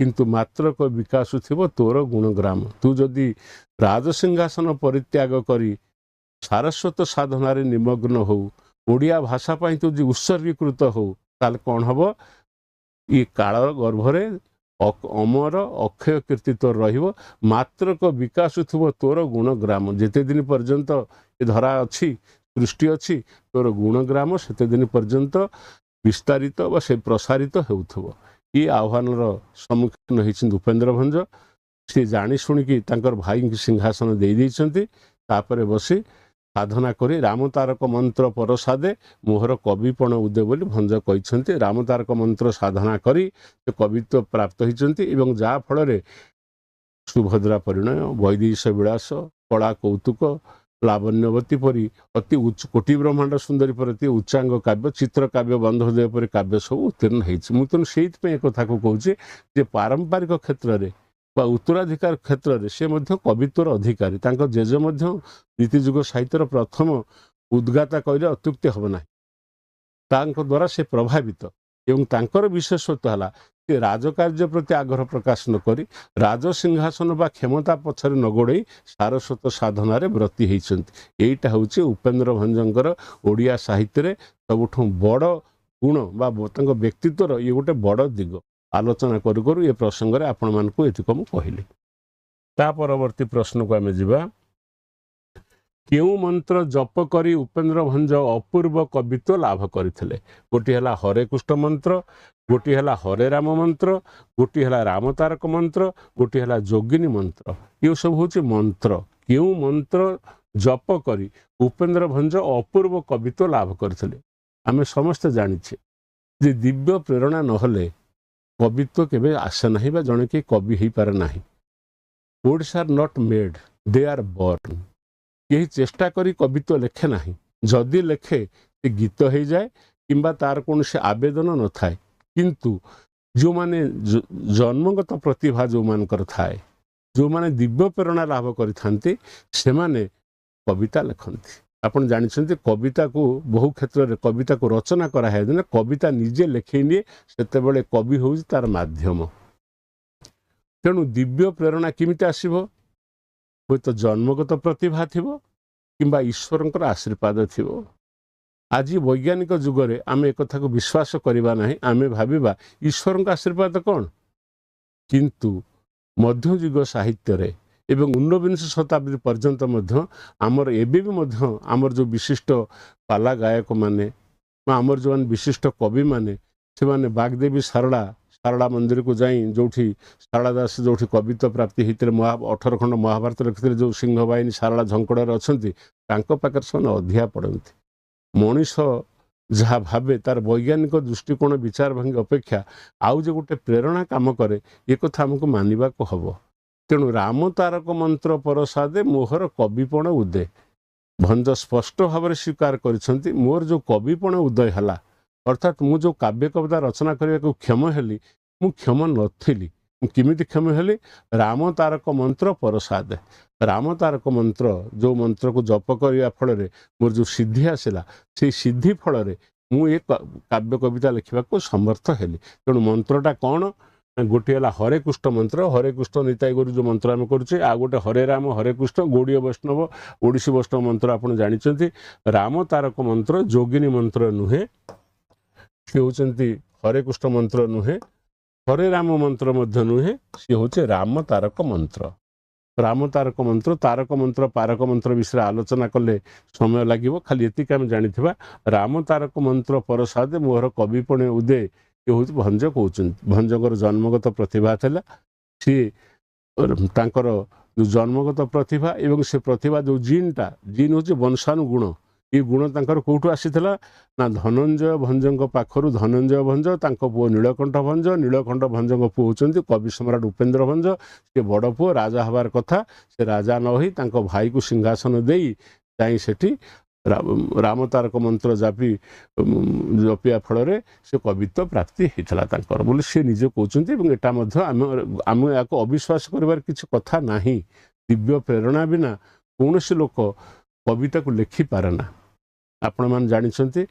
କିନ୍ତୁ ମାତ୍ରକ ବିକାଶ ଥିବ ତୋର ଗୁଣଗ୍ରାମ। ତୁ ଯଦି ରାଜସିଂହାସନ ପରିତ୍ୟାଗ କରି ସାରସ୍ୱତ ସାଧନାରେ ନିମଗ୍ନ ହଉ, ଓଡ଼ିଆ ଭାଷା ପାଇଁ ତୁ ଯଦି ଉତ୍ସର୍ଗୀକୃତ ହଉ, ତାହେଲେ କ'ଣ ହେବ? ଏ କାଳ ଗର୍ଭରେ ଅମର ଅକ୍ଷୟ କୀର୍ତ୍ତି ତୋର ରହିବ। ମାତ୍ରକ ବିକାଶ ଥିବ ତୋର ଗୁଣଗ୍ରାମ। ଯେତେ ଦିନ ପର୍ଯ୍ୟନ୍ତ ଏ ଧରା ଅଛି, ସୃଷ୍ଟି ଅଛି, ତୋର ଗୁଣଗ୍ରାମ ସେତେ ଦିନ ପର୍ଯ୍ୟନ୍ତ ବିସ୍ତାରିତ ବା ସେ ପ୍ରସାରିତ ହେଉଥିବ। ଏ ଆହ୍ୱାନର ସମ୍ମୁଖୀନ ହେଇଛନ୍ତି ଉପେନ୍ଦ୍ର ଭଞ୍ଜ। ସେ ଜାଣି ଶୁଣିକି ତାଙ୍କର ଭାଇଙ୍କୁ ସିଂହାସନ ଦେଇଛନ୍ତି। ତାପରେ ବସି ସାଧନା କରି ରାମ ତାରକ ମନ୍ତ୍ର ପରସାଦେ ମୋହର କବିପଣ ଉଦେ ବୋଲି ଭଞ୍ଜ କହିଛନ୍ତି। ରାମ ତାରକ ମନ୍ତ୍ର ସାଧନା କରି ସେ କବିତ୍ୱ ପ୍ରାପ୍ତ ହୋଇଛନ୍ତି ଏବଂ ଯାହା ଫଳରେ ସୁଭଦ୍ରା ପରିଣୟ, ବୈଦେହୀଶ ବିଳାସ, କଳା କୌତୁକ, ଲାବଣ୍ୟବତୀ ପରି ଅତି କୋଟି ବ୍ରହ୍ମାଣ୍ଡ ସୁନ୍ଦରୀ ପରି ଅତି ଉଚ୍ଚାଙ୍ଗ କାବ୍ୟ, ଚିତ୍ର କାବ୍ୟ, ବନ୍ଧୁଦେବ ପରି କାବ୍ୟ ସବୁ ଉତ୍ତୀର୍ଣ୍ଣ ହେଇଛି। ମୁଁ ତେଣୁ ସେଇଥିପାଇଁ ଏ କଥାକୁ କହୁଛି ଯେ ପାରମ୍ପରିକ କ୍ଷେତ୍ରରେ ବା ଉତ୍ତରାଧିକାର କ୍ଷେତ୍ରରେ ସେ ମଧ୍ୟ କବିତ୍ୱର ଅଧିକାରୀ। ତାଙ୍କ ଜେଜ ମଧ୍ୟ ନୀତିଯୁଗ ସାହିତ୍ୟର ପ୍ରଥମ ଉଦ୍ଗାତା କହିଲେ ଅତ୍ୟୁକ୍ତି ହେବ ନାହିଁ। ତାଙ୍କ ଦ୍ୱାରା ସେ ପ୍ରଭାବିତ ଏବଂ ତାଙ୍କର ବିଶେଷତ୍ୱ ହେଲା ସେ ରାଜକାର୍ଯ୍ୟ ପ୍ରତି ଆଗ୍ରହ ପ୍ରକାଶ ନ କରି ରାଜସିଂହାସନ ବା କ୍ଷମତା ପଛରେ ନ ଗୋଡ଼େଇ ସାରସ୍ୱତ ସାଧନାରେ ବ୍ରତୀ ହେଇଛନ୍ତି। ଏଇଟା ହେଉଛି ଉପେନ୍ଦ୍ର ଭଞ୍ଜଙ୍କର ଓଡ଼ିଆ ସାହିତ୍ୟରେ ସବୁଠୁ ବଡ଼ ଗୁଣ ବା ତାଙ୍କ ବ୍ୟକ୍ତିତ୍ୱର ଇଏ ଗୋଟେ ବଡ଼ ଦିଗ। ଆଲୋଚନା କରୁ କରୁ ଏ ପ୍ରସଙ୍ଗରେ ଆପଣମାନଙ୍କୁ ଏତିକ ମୁଁ କହିଲି। ତା ପରବର୍ତ୍ତୀ ପ୍ରଶ୍ନକୁ ଆମେ ଯିବା। କେଉଁ ମନ୍ତ୍ର ଜପ କରି ଉପେନ୍ଦ୍ର ଭଞ୍ଜ ଅପୂର୍ବ କବିତ୍ୱ ଲାଭ କରିଥିଲେ? ଗୋଟିଏ ହେଲା ହରେ କୃଷ୍ଣ ମନ୍ତ୍ର, ଗୋଟିଏ ହେଲା ହରେ ରାମ ମନ୍ତ୍ର, ଗୋଟିଏ ହେଲା ରାମ ତାରକ ମନ୍ତ୍ର, ଗୋଟିଏ ହେଲା ଯୋଗିନୀ ମନ୍ତ୍ର। ଏ ସବୁ ହେଉଛି ମନ୍ତ୍ର। କେଉଁ ମନ୍ତ୍ର ଜପ କରି ଉପେନ୍ଦ୍ର ଭଞ୍ଜ ଅପୂର୍ବ କବିତ୍ୱ ଲାଭ କରିଥିଲେ? ଆମେ ସମସ୍ତେ ଜାଣିଛେ ଯେ ଦିବ୍ୟ ପ୍ରେରଣା ନହେଲେ କବିତ୍ୱ କେବେ ଆସେ ନାହିଁ ବା ଜଣେ କେହି କବି ହେଇପାରେ ନାହିଁ। words are not made, they are born। କେହି ଚେଷ୍ଟା କରି କବିତ୍ୱ ଲେଖେ ନାହିଁ। ଯଦି ଲେଖେ ସେ ଗୀତ ହେଇଯାଏ କିମ୍ବା ତାର କୌଣସି ଆବେଦନ ନଥାଏ। କିନ୍ତୁ ଯେଉଁମାନେ ଜନ୍ମଗତ ପ୍ରତିଭା ଯେଉଁମାନଙ୍କର ଥାଏ, ଯେଉଁମାନେ ଦିବ୍ୟ ପ୍ରେରଣା ଲାଭ କରିଥାନ୍ତି, ସେମାନେ କବିତା ଲେଖନ୍ତି। ଆପଣ ଜାଣିଛନ୍ତି କବିତାକୁ ବହୁ କ୍ଷେତ୍ରରେ କବିତାକୁ ରଚନା କରାଯାଏ ନା, କବିତା ନିଜେ ଲେଖେଇ ନିଏ, ସେତେବେଳେ କବି ହେଉଛି ତାର ମାଧ୍ୟମ। ତେଣୁ ଦିବ୍ୟ ପ୍ରେରଣା କେମିତି ଆସିବ? ହୁଏତ ଜନ୍ମଗତ ପ୍ରତିଭା ଥିବ କିମ୍ବା ଈଶ୍ୱରଙ୍କର ଆଶୀର୍ବାଦ ଥିବ। ଆଜି ବୈଜ୍ଞାନିକ ଯୁଗରେ ଆମେ ଏକଥାକୁ ବିଶ୍ୱାସ କରିବା ନାହିଁ। ଆମେ ଭାବିବା ଈଶ୍ୱରଙ୍କ ଆଶୀର୍ବାଦ କ'ଣ? କିନ୍ତୁ ମଧ୍ୟଯୁଗ ସାହିତ୍ୟରେ ଏବଂ ଊନବିଂଶ ଶତାବ୍ଦୀ ପର୍ଯ୍ୟନ୍ତ ମଧ୍ୟ ଆମର ଏବେ ବି ମଧ୍ୟ ଆମର ଯେଉଁ ବିଶିଷ୍ଟ ପାଲା ଗାୟକମାନେ ବା ଆମର ଯେଉଁମାନେ ବିଶିଷ୍ଟ କବିମାନେ, ସେମାନେ ବାଗଦେବୀ ଶାରଳା ମନ୍ଦିରକୁ ଯାଇ ଯେଉଁଠି ଶାରଳା ଦାସ ଯେଉଁଠି କବିତ୍ୱ ପ୍ରାପ୍ତି ହେଇଥିଲେ, 18 ଖଣ୍ଡ ମହାଭାରତ ଲେଖିଥିଲେ, ଯେଉଁ ସିଂହ ବାହିନୀ ଶାରଳା ଝଙ୍କଡ଼ରେ ଅଛନ୍ତି, ତାଙ୍କ ପାଖରେ ସେମାନେ ଅଧିଆ ପଡ଼ନ୍ତି। ମଣିଷ ଯାହା ଭାବେ ତାର ବୈଜ୍ଞାନିକ ଦୃଷ୍ଟିକୋଣ ବିଚାର ଭଙ୍ଗୀ ଅପେକ୍ଷା ଆଉ ଯେ ଗୋଟେ ପ୍ରେରଣା କାମ କରେ ଏ କଥା ଆମକୁ ମାନିବାକୁ ହବ। ତେଣୁ ରାମ ତାରକ ମନ୍ତ୍ର ପରସାଦେ ମୋହର କବିପଣ ଉଦେ। ଭଞ୍ଜ ସ୍ପଷ୍ଟ ଭାବରେ ସ୍ୱୀକାର କରିଛନ୍ତି ମୋର ଯେଉଁ କବିପଣ ଉଦୟ ହେଲା, ଅର୍ଥାତ୍ ମୁଁ ଯେଉଁ କାବ୍ୟ କବିତା ରଚନା କରିବାକୁ କ୍ଷମ ହେଲି, ମୁଁ କ୍ଷମ ନଥିଲି। ମୁଁ କେମିତି କ୍ଷମ ହେଲି? ରାମ ତାରକ ମନ୍ତ୍ର ପରସାଦେ। ରାମ ତାରକ ମନ୍ତ୍ର ଯେଉଁ ମନ୍ତ୍ରକୁ ଜପ କରିବା ଫଳରେ ମୋର ଯେଉଁ ସିଦ୍ଧି ଆସିଲା, ସେଇ ସିଦ୍ଧି ଫଳରେ ମୁଁ ଏ କାବ୍ୟ କବିତା ଲେଖିବାକୁ ସମର୍ଥ ହେଲି। ତେଣୁ ମନ୍ତ୍ରଟା କ'ଣ? ଗୋଟିଏ ହେଲା ହରେ କୃଷ୍ଣ ମନ୍ତ୍ର, ହରେ କୃଷ୍ଣ ନିତାଇ ଗୁରୁ ଯେଉଁ ମନ୍ତ୍ର ଆମେ କରୁଛେ, ଆଉ ଗୋଟେ ହରେ ରାମ ହରେ କୃଷ୍ଣ ଗୌଡ଼ୀୟ ବୈଷ୍ଣବ ଓଡ଼ିଶୀ ବୈଷ୍ଣବ ମନ୍ତ୍ର ଆପଣ ଜାଣିଛନ୍ତି। ରାମ ତାରକ ମନ୍ତ୍ର ଯୋଗିନୀ ମନ୍ତ୍ର ନୁହେଁ, ସେ ହେଉଛନ୍ତି ହରେ କୃଷ୍ଣ ମନ୍ତ୍ର ନୁହେଁ, ହରେ ରାମ ମନ୍ତ୍ର ମଧ୍ୟ ନୁହେଁ, ସିଏ ହେଉଛି ରାମ ତାରକ ମନ୍ତ୍ର। ରାମ ତାରକ ମନ୍ତ୍ର, ତାରକ ମନ୍ତ୍ର ପାରକ ମନ୍ତ୍ର ବିଷୟରେ ଆଲୋଚନା କଲେ ସମୟ ଲାଗିବ। ଖାଲି ଏତିକି ଆମେ ଜାଣିଥିବା ରାମ ତାରକ ମନ୍ତ୍ର ପରସାଦେ ମୋହର କବିପଣେ ଉଦେ, ଏ ହେଉଛି ଭଞ୍ଜ କହୁଛନ୍ତି। ଭଞ୍ଜଙ୍କର ଜନ୍ମଗତ ପ୍ରତିଭା ଥିଲା। ସିଏ ତାଙ୍କର ଯେଉଁ ଜନ୍ମଗତ ପ୍ରତିଭା ଏବଂ ସେ ପ୍ରତିଭା ଯେଉଁ ଜିନ୍ ହେଉଛି ବଂଶାନୁଗୁଣ। ଏ ଗୁଣ ତାଙ୍କର କେଉଁଠୁ ଆସିଥିଲା? ନା ଧନଞ୍ଜୟ ଭଞ୍ଜଙ୍କ ପାଖରୁ ଧନଞ୍ଜୟ ଭଞ୍ଜ, ତାଙ୍କ ପୁଅ ନୀଳକଣ୍ଠ ଭଞ୍ଜ, ନୀଳକଣ୍ଠ ଭଞ୍ଜଙ୍କ ପୁଅ ହେଉଛନ୍ତି କବି ସମ୍ରାଟ ଉପେନ୍ଦ୍ର ଭଞ୍ଜ। ସେ ବଡ଼ ପୁଅ ରାଜା ହେବାର କଥା, ସେ ରାଜା ନ ହୋଇ ତାଙ୍କ ଭାଇକୁ ସିଂହାସନ ଦେଇ ଯାଇ ସେଠି ରାମ ତାରକ ମନ୍ତ୍ର ଜପିବା ଫଳରେ ସେ କବିତ୍ୱ ପ୍ରାପ୍ତି ହେଇଥିଲା ତାଙ୍କର ବୋଲି ସେ ନିଜେ କହୁଛନ୍ତି। ଏବଂ ଏଟା ମଧ୍ୟ ଆମେ ୟାକୁ ଅବିଶ୍ୱାସ କରିବାର କିଛି କଥା ନାହିଁ। ଦିବ୍ୟ ପ୍ରେରଣା ବିନା କୌଣସି ଲୋକ କବିତାକୁ ଲେଖିପାରେ ନା। ଆପଣମାନେ ଜାଣିଛନ୍ତି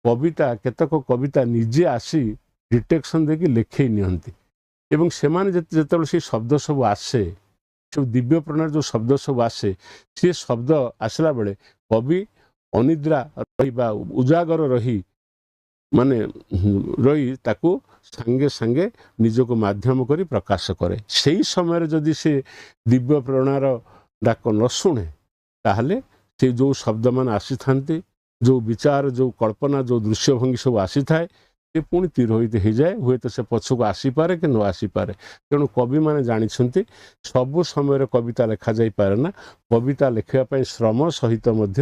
କବିତା, କେତେକ କବିତା ନିଜେ ଆସି ଡିଟେକ୍ସନ୍ ଦେଇକି ଲେଖେଇ ନିଅନ୍ତି ଏବଂ ସେମାନେ ଯେତେବେଳେ ସେ ଶବ୍ଦ ସବୁ ଆସେ, ସବୁ ଦିବ୍ୟ ପ୍ରେରଣାର ଯେଉଁ ଶବ୍ଦ ସବୁ ଆସେ, ସେ ଶବ୍ଦ ଆସିଲା ବେଳେ କବି ଅନିଦ୍ରା ରହି ବା ଉଜାଗର ରହି ତାକୁ ସାଙ୍ଗେ ସାଙ୍ଗେ ନିଜକୁ ମାଧ୍ୟମ କରି ପ୍ରକାଶ କରେ। ସେଇ ସମୟରେ ଯଦି ସେ ଦିବ୍ୟ ପ୍ରେରଣାର ଡାକ ନ ଶୁଣେ, ତାହେଲେ ସେ ଯେଉଁ ଶବ୍ଦମାନେ ଆସିଥାନ୍ତି, ଯେଉଁ ବିଚାର, ଯେଉଁ କଳ୍ପନା, ଯେଉଁ ଦୃଶ୍ୟଭଙ୍ଗୀ ସବୁ ଆସିଥାଏ, ସେ ପୁଣି ତିରୋହିତ ହେଇଯାଏ। ହୁଏତ ସେ ପଛକୁ ଆସିପାରେ କି ନ ଆସିପାରେ। ତେଣୁ କବିମାନେ ଜାଣିଛନ୍ତି ସବୁ ସମୟରେ କବିତା ଲେଖାଯାଇପାରେ ନା। କବିତା ଲେଖିବା ପାଇଁ ଶ୍ରମ ସହିତ ମଧ୍ୟ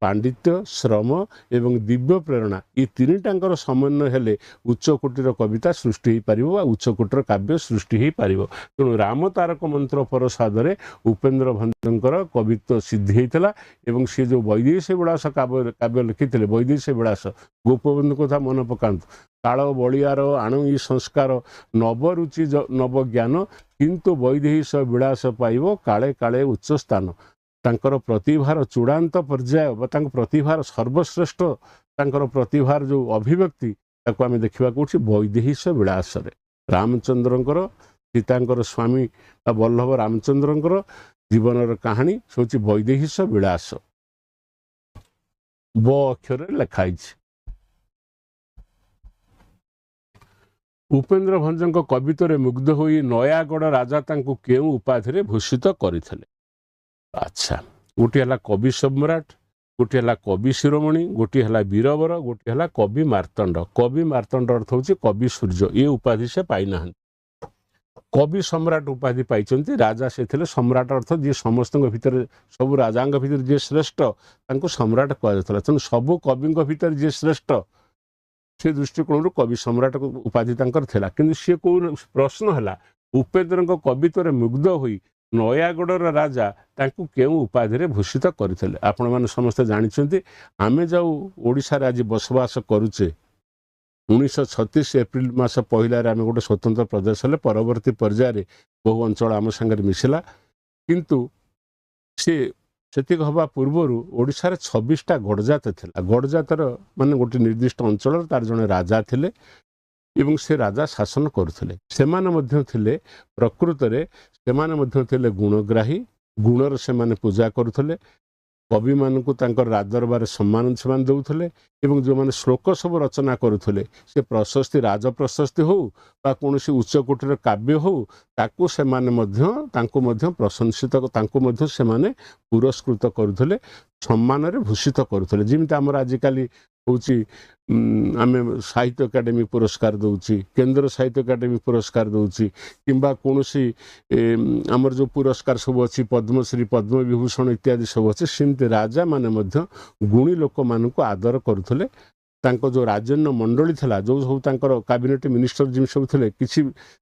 ପାଣ୍ଡିତ୍ୟ, ଶ୍ରମ ଏବଂ ଦିବ୍ୟ ପ୍ରେରଣା, ଏ ତିନିଟାଙ୍କର ସମନ୍ୱୟ ହେଲେ ଉଚ୍ଚକୋଟୀର କବିତା ସୃଷ୍ଟି ହେଇପାରିବ ବା ଉଚ୍ଚକୋଟୀର କାବ୍ୟ ସୃଷ୍ଟି ହେଇପାରିବ। ତେଣୁ ରାମ ତାରକ ମନ୍ତ୍ର ପରସାଦରେ ଉପେନ୍ଦ୍ର ଭଞ୍ଜଙ୍କର କବିତ୍ୱ ସିଦ୍ଧି ହେଇଥିଲା ଏବଂ ସେ ଯେଉଁ ବୈଦେହୀଶ ବିଳାସ କାବ୍ୟ ଲେଖିଥିଲେ, ବୈଦେହୀଶ ବିଳାସ, ଗୋପବନ୍ଧୁ କଥା ମନେ ପକାନ୍ତୁ। କାଳ ବଳିଆର ଆଣୁ ଇ ସଂସ୍କାର, ନବରୁଚି ନବ ଜ୍ଞାନ, କିନ୍ତୁ ବୈଦେହୀଶ ବିଳାସ ପାଇବ କାଳେ କାଳେ ଉଚ୍ଚ ସ୍ଥାନ। ତାଙ୍କର ପ୍ରତିଭାର ଚୂଡ଼ାନ୍ତ ପର୍ଯ୍ୟାୟ ବା ତାଙ୍କ ପ୍ରତିଭାର ସର୍ବଶ୍ରେଷ୍ଠ, ତାଙ୍କର ପ୍ରତିଭାର ଯେଉଁ ଅଭିବ୍ୟକ୍ତି, ତାକୁ ଆମେ ଦେଖିବାକୁ ପଡ଼ୁଛି ବୈଦେହୀଶ ବିଳାସରେ। ରାମଚନ୍ଦ୍ରଙ୍କର, ସୀତାଙ୍କର ସ୍ୱାମୀ ବା ବଲ୍ଲଭ ରାମଚନ୍ଦ୍ରଙ୍କର ଜୀବନର କାହାଣୀ ହେଉଛି ବୈଦେହୀଶ ବିଳାସ। ବ ଅକ୍ଷରରେ ଲେଖା ହେଇଛି। ଉପେନ୍ଦ୍ର ଭଞ୍ଜଙ୍କ କବିତ୍ୱରେ ମୁଗ୍ଧ ହୋଇ ନୟାଗଡ଼ ରାଜା ତାଙ୍କୁ କେଉଁ ଉପାଧିରେ ଭୂଷିତ କରିଥିଲେ? ଆଚ୍ଛା, ଗୋଟିଏ ହେଲା କବି ସମ୍ରାଟ, ଗୋଟିଏ ହେଲା କବି ଶିରୋମଣି, ଗୋଟିଏ ହେଲା ବୀରବର, ଗୋଟିଏ ହେଲା କବି ମାର୍ତ୍ତଣ୍ଡ। କବି ମାର୍ତ୍ତଣ୍ଡ ଅର୍ଥ ହେଉଛି କବି ସୂର୍ଯ୍ୟ। ଏ ଉପାଧି ସେ ପାଇନାହାନ୍ତି। କବି ସମ୍ରାଟ ଉପାଧି ପାଇଛନ୍ତି। ରାଜା ସେ ଥିଲେ। ସମ୍ରାଟ ଅର୍ଥ ଯିଏ ସମସ୍ତଙ୍କ ଭିତରେ, ସବୁ ରାଜାଙ୍କ ଭିତରେ ଯିଏ ଶ୍ରେଷ୍ଠ, ତାଙ୍କୁ ସମ୍ରାଟ କୁହାଯାଉଥିଲା। ତେଣୁ ସବୁ କବିଙ୍କ ଭିତରେ ଯିଏ ଶ୍ରେଷ୍ଠ, ସେ ଦୃଷ୍ଟିକୋଣରୁ କବି ସମ୍ରାଟ ଉପାଧି ତାଙ୍କର ଥିଲା। କିନ୍ତୁ ସିଏ କୋଉ ପ୍ରଶ୍ନ ହେଲା, ଉପେନ୍ଦ୍ରଙ୍କ କବିତ୍ୱରେ ମୁଗ୍ଧ ହୋଇ ନୟାଗଡ଼ର ରାଜା ତାଙ୍କୁ କେଉଁ ଉପାଧିରେ ଭୂଷିତ କରିଥିଲେ? ଆପଣମାନେ ସମସ୍ତେ ଜାଣିଛନ୍ତି। ଆମେ ଯେଉଁ ଓଡ଼ିଶାରେ ଆଜି ବସବାସ କରୁଛେ, 1936 ଏପ୍ରିଲ ମାସ ପହିଲାରେ ଆମେ ଗୋଟେ ସ୍ୱତନ୍ତ୍ର ପ୍ରଦେଶ ହେଲେ, ପରବର୍ତ୍ତୀ ପର୍ଯ୍ୟାୟରେ ବହୁ ଅଞ୍ଚଳ ଆମ ସାଙ୍ଗରେ ମିଶିଲା। କିନ୍ତୁ ସେ ସେତିକି ହେବା ପୂର୍ବରୁ ଓଡ଼ିଶାରେ 26ଟା ଗଡ଼ଜାତ ଥିଲା। ଗଡ଼ଜାତର ମାନେ ଗୋଟେ ନିର୍ଦ୍ଦିଷ୍ଟ ଅଞ୍ଚଳର ତାର ଜଣେ ରାଜା ଥିଲେ ଏବଂ ସେ ରାଜା ଶାସନ କରୁଥିଲେ। ସେମାନେ ମଧ୍ୟ ଥିଲେ, ପ୍ରକୃତରେ ସେମାନେ ମଧ୍ୟ ଥିଲେ ଗୁଣଗ୍ରାହୀ। ଗୁଣର ସେମାନେ ପୂଜା କରୁଥିଲେ। କବିମାନଙ୍କୁ ତାଙ୍କର ରାଜଦରବାରରେ ସମ୍ମାନ ସେମାନେ ଦେଉଥିଲେ ଏବଂ ଯେଉଁମାନେ ଶ୍ଲୋକ ସବୁ ରଚନା କରୁଥିଲେ, ସେ ପ୍ରଶସ୍ତି, ରାଜପ୍ରଶସ୍ତି ହେଉ ବା କୌଣସି ଉଚ୍ଚକୋଟୀର କାବ୍ୟ ହେଉ, ତାଙ୍କୁ ମଧ୍ୟ ପ୍ରଶଂସିତ, ତାଙ୍କୁ ମଧ୍ୟ ସେମାନେ ପୁରସ୍କୃତ କରୁଥିଲେ, ସମ୍ମାନରେ ଭୂଷିତ କରୁଥିଲେ। ଯେମିତି ଆମର ଆଜିକାଲି ହେଉଛି ଆମେ ସାହିତ୍ୟ ଏକାଡେମୀ ପୁରସ୍କାର ଦେଉଛି, କେନ୍ଦ୍ର ସାହିତ୍ୟ ଏକାଡେମୀ ପୁରସ୍କାର ଦେଉଛି, କିମ୍ବା କୌଣସି ଆମର ଯେଉଁ ପୁରସ୍କାର ସବୁ ଅଛି, ପଦ୍ମଶ୍ରୀ, ପଦ୍ମବିଭୂଷଣ ଇତ୍ୟାଦି ସବୁ ଅଛି, ସେମିତି ରାଜାମାନେ ମଧ୍ୟ ଗୁଣୀ ଲୋକମାନଙ୍କୁ ଆଦର କରୁଥିଲେ तांको जो राजन्य मंडली थिला जो सब तांकर कैबिनेट मिनिस्टर जिन सब थिले किछि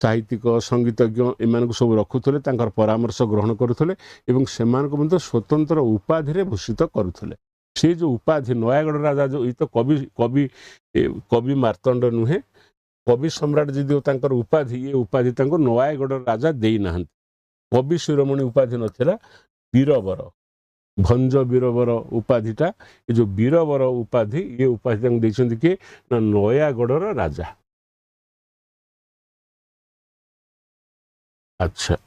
साहित्यिक संगीतज्ञ एमान सब रखुले तांकर परामर्श ग्रहण करुले एवं सेमान को मध्य स्वतंत्र उपाधि रे भूषित करुले से जो उपाधि नयागढ़ राजा जो ये तो कवि कवि कवि मार्तंड नुहे कवि सम्राट जदि तांकर उपाधि ये उपाधि तांको नयागढ़ राजा देई नाहंती कवि शिरोमणि उपाधि नथिला वीरवर भंज वीरवर उपाधिटा ये जो वीरवर उपाधि ये उपाधि देखते कि नयागढ़ राजा। अच्छा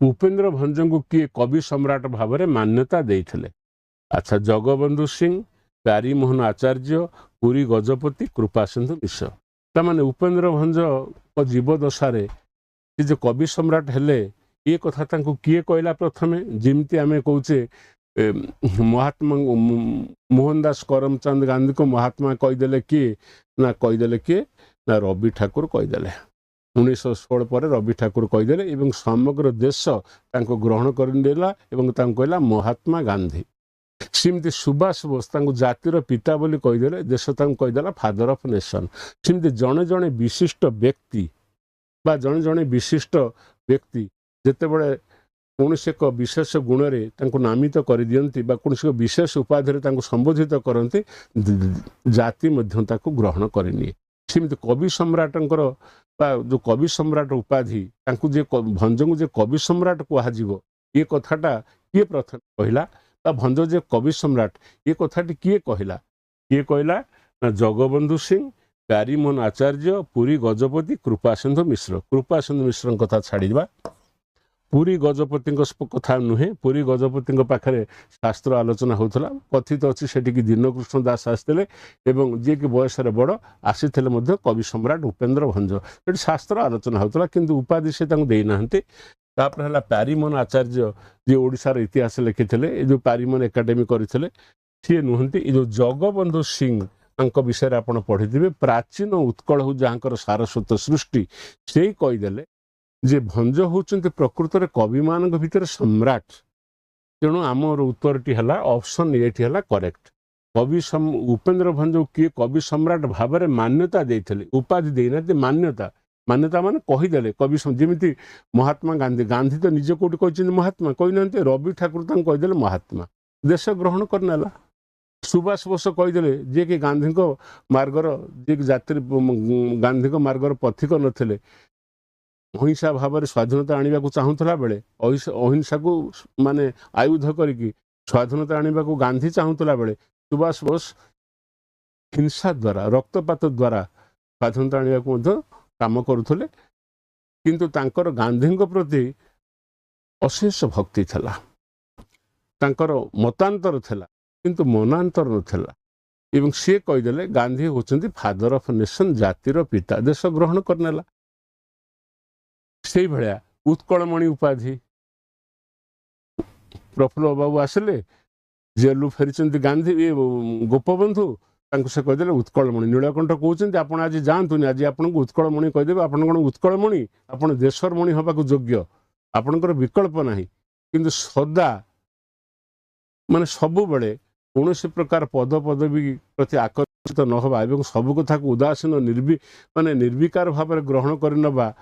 उपेन्द्र भंज को किए कवि सम्राट भाव में मान्यता देते? अच्छा जगबंधु सिंह, प्यारीमोहन आचार्य, पुरी गजपति, कृपासिंधु मिश्र। तामाने उपेन्द्र भंज को जीवदशा जो कवि सम्राट हेले ये कथा तांको किए कहला प्रथमे जिमती आमे कहूचे महात्मा मोहनदास करमचंद गांधी को महात्मा कहीदेले किए ना कहीदेले किए ना रवि ठाकुर कहीदेले 1916 पर रवि ठाकुर कहीदेले एवं समग्र देश तांको ग्रहण करदेला एवं तांको कहला महात्मा गांधी। सिमती सुभाष बोस तांको जातिर पिता बोली कहीदेले देश तांको कहीदेला फादर ऑफ नेशन। सिमती जणे जणे विशिष्ट व्यक्ति बा जणे जणे विशिष्ट व्यक्ति जेते बड़े कौन एक विशेष गुण रे तांको नामित कर दियंती बा कौन एक विशेष उपाधि रे तांको संबोधित करते जाति मध्य ताको ग्रहण करनी। सिमती कवि सम्राटंकर बा जो कवि सम्राट उपाधि तांको जे भंज को जे कवि सम्राट कहाजिवो ये कथाटा किए प्रथम कहला बा भंज जे कवि सम्राट ये कथाटी किए कहला ना जगबंधु सिंह, प्यारीमोहन आचार्य, पुरी गजपति, कृपासिंधु मिश्र। कृपासिंधु मिश्र कथा छाड़ीबा पुरी गजपति कथा नुहे पुरी गजपति पाखे शास्त्र आलोचना होता कथित अच्छी सेठी दीनकृष्ण दास आसते जी कि बयस बड़ आसी कवि सम्राट उपेन्द्र भंज से शास्त्र आलोचना होता किंतु उपाधि से देना। तापर है प्यारीमोहन आचार्य जी ओडिशार इतिहास लिखिते जो प्यारीमोहन एकाडेमी करते सी नुहति जो जगबंधु सिंह विषय आप पढ़ी प्राचीन उत्कल हो जहाँ सारस्वत सृष्टि से कहीदेले जे भंज होचंते प्रकृत रे कवि मान भितर सम्राट। तेणु आमर उत्तरटी है ऑप्शन ये करेक्ट। कवि उपेन्द्र भंज किए कवि सम्राट भाव में मान्यता देते उपाधि देना मान्यता मान्यता मान कहीदेले कवि जमी महात्मा गांधी गांधी तो निजे कौटी कहते महात्मा कहना रवि ठाकुर कहीदेले महात्मा देश ग्रहण करनेला। सुभाष बोस कहीदेले जी कि गांधी को मार्गर जी जाति गांधी को मार्गर पथिक नथिले अहिंसा भाव में स्वाधीनता आने को चाहूला बेले अहिंसा को माने आयुध करके स्वाधीनता आने को गांधी चाहूला बेले सुभाष बोस हिंसा द्वारा रक्तपात द्वारा स्वाधीनता आने को काम करुले किंतु तांकर गांधी प्रति अशेष भक्ति थिला तांकर मतांतर थिला किंतु मनांतर नथिला एवं सी कहीदेले गांधी होचंती फादर ऑफ नेशन जातिर पिता देश ग्रहण करनेला। से भाया उत्कलमणि उपाधि प्रफुल्ल बाबू आसिले जेलू फेरी गांधी गोपबंधु से कहीदेले उत्कलमणि नीलकंठ कहते आप आज जातुनि आज आपको उत्कलमणि कहीदेवे आप कौन उत्कलमणि आप देशर मणि हवा योग्य आपणकर विकल्प ना किंतु सदा माने सबु बेले कौन प्रकार पद पदवी प्रति आकर्षित न हवा एवं सब कथा को उदासीन माने निर्विकार भाव में ग्रहण करनबा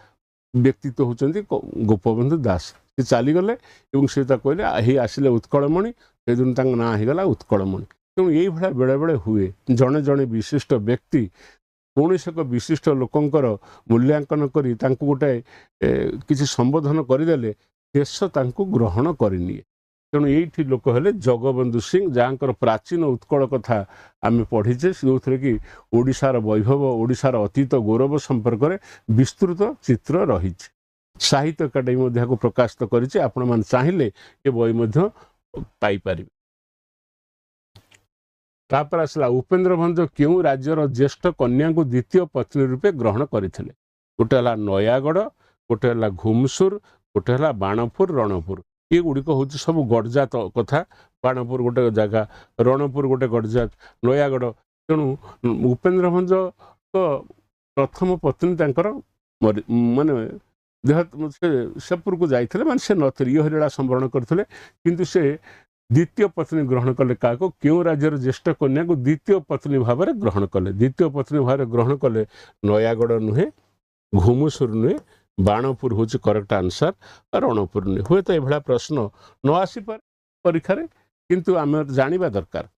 व्यक्तित्व होचंती गोपबंधु दास से चलीगले से कहले यही आसिले उत्कलमणि से दिन ना होगला उत्कलमणि। तेणु ये भाया बेले बेले हुए जड़े जड़े विशिष्ट व्यक्ति कौन एक विशिष्ट लोकंकर मूल्यांकन करी गोटे किसी संबोधन करदेले देश ग्रहण करनिए। तेणु ये लोक हेले जगबंधु सिंह जहाँकर प्राचीन उत्कल कथा आम पढ़ीचे जो थे कि ओडिशार वैभव ओडिशार अतीत गौरव संपर्क में विस्तृत चित्र रही साहित्य एकाडेमी को प्रकाशित करिचे आपण मान चाहिए ये बही पाइपर। तापर आसला उपेन्द्र भंज क्यों राज्यर ज्येष्ठ कन्या को द्वितीय पत्नी रूपे ग्रहण करते गोटे है नयागढ़ गोटे है घुमसुर गोटे है बाणपुर रणपुर ये गुड़िक हूँ सब गड़जात कथा बाणपुर गोटे जगह रणपुर गोटे गड़जात नयागढ़। तेणु उपेन्द्र भंज तो प्रथम पत्नी माने देह सेपुर को जाते माने से नथिले ये हरिड़ा संवरण करते किंतु से द्वितीय पत्नी ग्रहण कले क्या क्यों राज्यर ज्येष्ठ कन्या को द्वितीय पत्नी भाव में ग्रहण कले द्वितीय पत्नी भाव में ग्रहण कले नयागढ़ नुहे घुमुसुर नुहे बाणपुर हूँ करेक्ट आंसर रणपुर नुहे हुए तो यह प्रश्न न आसीपारे परीक्षा किंतु आम जानिबा दरकार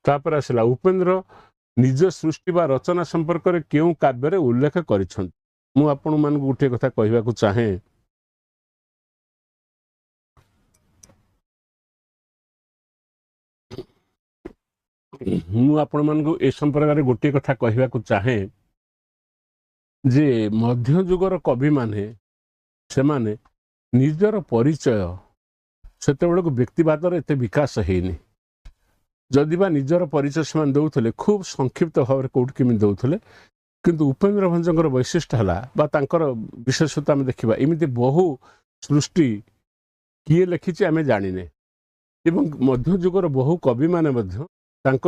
तापर आसला उपेन्द्र निज सृष्टि बा रचना संपर्क में क्यों काव्य उल्लेख करिछन्ति मु आपण मानकु गोटे कथा कहबाकू चाहे मु आपण मानकु ए संपर्क में गोटे कथा कहबाकू चाहे जे मध्य युगर कवि माने से माने निजर परिचय सेतेबेले को व्यक्तिवादर एते विकास हेनी जदि बा निजर परिचय से दौले खूब संक्षिप्त भाव में कौट केमी दौले किंतु उपेन्द्र भंजर वैशिष्ट्य है विशेषता आम देखा एमती बहु सृष्टि किए लिखी आम जाने एवं मध्य युगर बहु कवि माने